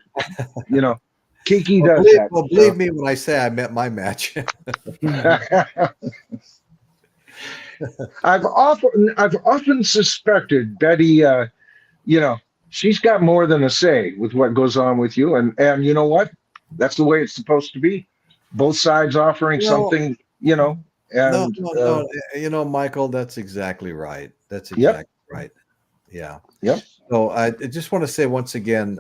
Kiki does that. Well, believe me when I say I met my match. I've often suspected Betty. She's got more than a say with what goes on with you, and you know what? That's the way it's supposed to be. Both sides offering something, And, no, Michael, that's exactly right. That's exactly right. Yeah. Yep. So I just want to say once again,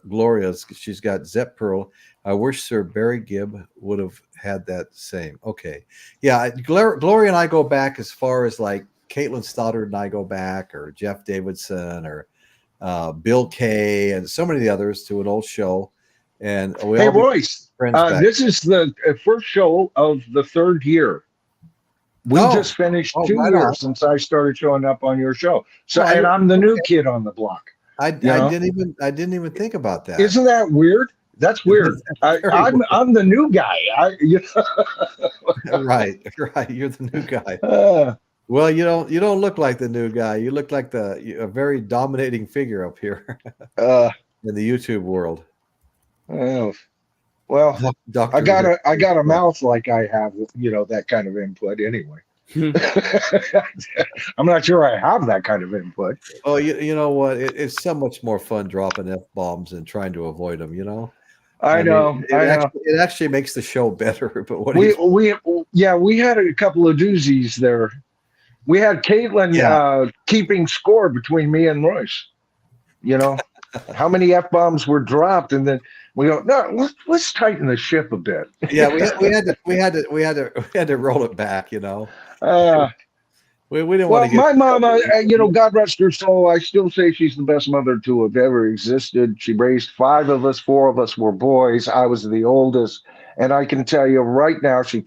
Gloria, she's got Zepp Pearl. I wish Sir Barry Gibb would have had that same. Okay. Yeah. Gloria and I go back as far as like Caitlin Stoddard and I go back, or Jeff Davidson, or Bill Kay, and so many of the others to an old show. And Royce, this is the first show of the third year. We Oh. just finished Oh, 2 right years on. since I started showing up on your show. So, Well, and I'm the new kid on the block. I You know? didn't even think about that. Isn't that weird? That's weird. Very weird. I'm the new guy. Right. You're the new guy. Uh, Well, you don't look like the new guy. You look like a very dominating figure up here in the YouTube world. well, Doctor, I got a mouth like I have, that kind of input anyway. I'm not sure I have that kind of input. Oh, you know what? It's so much more fun dropping F-bombs and trying to avoid them, you know? I know. It actually makes the show better, but what we had a couple of doozies there. We had Caitlin keeping score between me and Royce. How many F-bombs were dropped, and then we go, no, let's tighten the ship a bit. Yeah, we had to roll it back, we didn't want to get. My mama, God rest her soul, I still say she's the best mother to have ever existed. She raised 5 of us, 4 of us were boys. I was the oldest, and I can tell you right now, she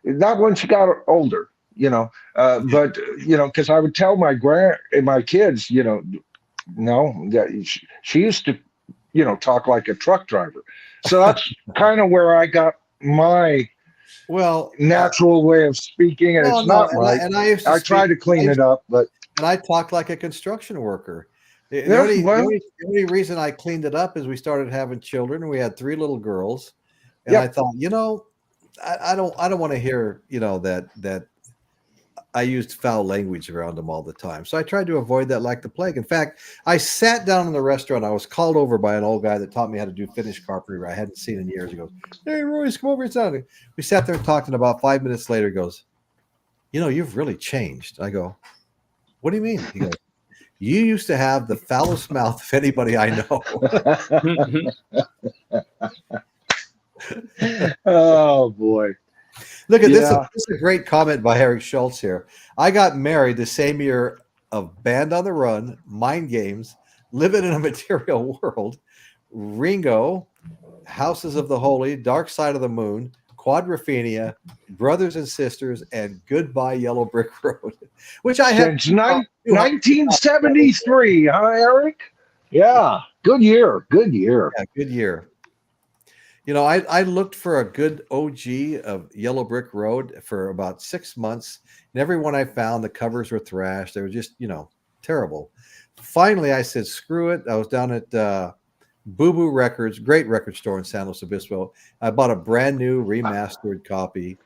not when she got older, but because I would tell my kids, no, she used to, talk like a truck driver. So that's kind of where I got my natural way of speaking, and it's not right. And I try to clean it up, but and I talk like a construction worker. The only reason I cleaned it up is we started having children, and we had 3 little girls, and I thought, I don't want to hear, that I used foul language around them all the time. So I tried to avoid that like the plague. In fact, I sat down in the restaurant. I was called over by an old guy that taught me how to do finish carpentry I hadn't seen in years. He goes, "Hey, Royce, come over and sit down." We sat there and talked, and about 5 minutes later, he goes, "You've really changed." I go, "What do you mean?" He goes, "You used to have the foulest mouth of anybody I know." Oh, boy. Look at this. This is a great comment by Eric Schultz here. I got married the same year of Band on the Run, Mind Games, Living in a Material World, Ringo, Houses of the Holy, Dark Side of the Moon, Quadrophenia, Brothers and Sisters, and Goodbye Yellow Brick Road, which I had since 1973, huh, Eric? Yeah, good year. Good year. Yeah, good year. I looked for a good OG of Yellow Brick Road for about 6 months, and every one I found, the covers were thrashed. They were just, terrible. Finally, I said, screw it. I was down at Boo Boo Records, great record store in San Luis Obispo. I bought a brand new remastered copy,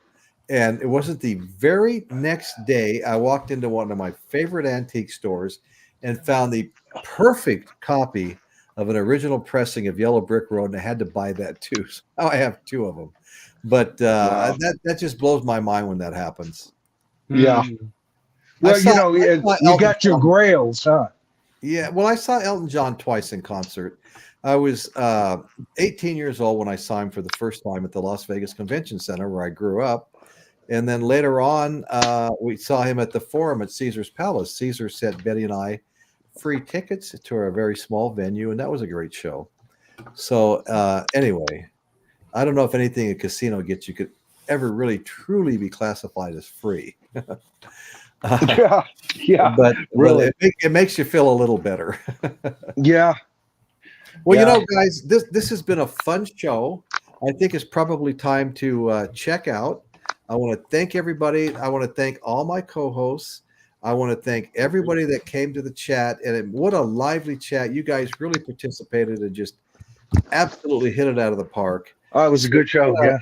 and it wasn't the very next day I walked into one of my favorite antique stores and found the perfect copy of an original pressing of Yellow Brick Road, and I had to buy that too. So now I have 2 of them. But that just blows my mind when that happens. Yeah. Well, you got your grails, huh? Yeah. Well, I saw Elton John twice in concert. I was 18 years old when I saw him for the first time at the Las Vegas Convention Center, where I grew up. And then later on, we saw him at the Forum at Caesar's Palace. Caesar sent Betty and I free tickets to a very small venue, and that was a great show. So anyway, I don't know if anything a casino gets you could ever really truly be classified as free. Yeah, but really, it makes you feel a little better. Yeah. Well, guys, this has been a fun show. I think it's probably time to check out. I want to thank everybody. I want to thank all my co-hosts. I want to thank everybody that came to the chat, and what a lively chat. You guys really participated and just absolutely hit it out of the park. Oh, it was a good show. Yeah,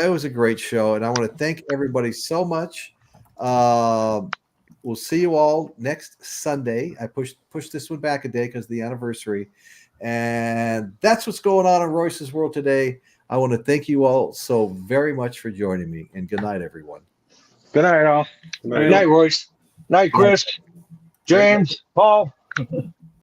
it was a great show, and I want to thank everybody so much. We'll see you all next Sunday. I pushed this one back a day because of the anniversary, and that's what's going on in Royce's world today. I want to thank you all so very much for joining me, and good night, everyone. Good night, all. Good night, Royce. Night, Chris, James, Paul.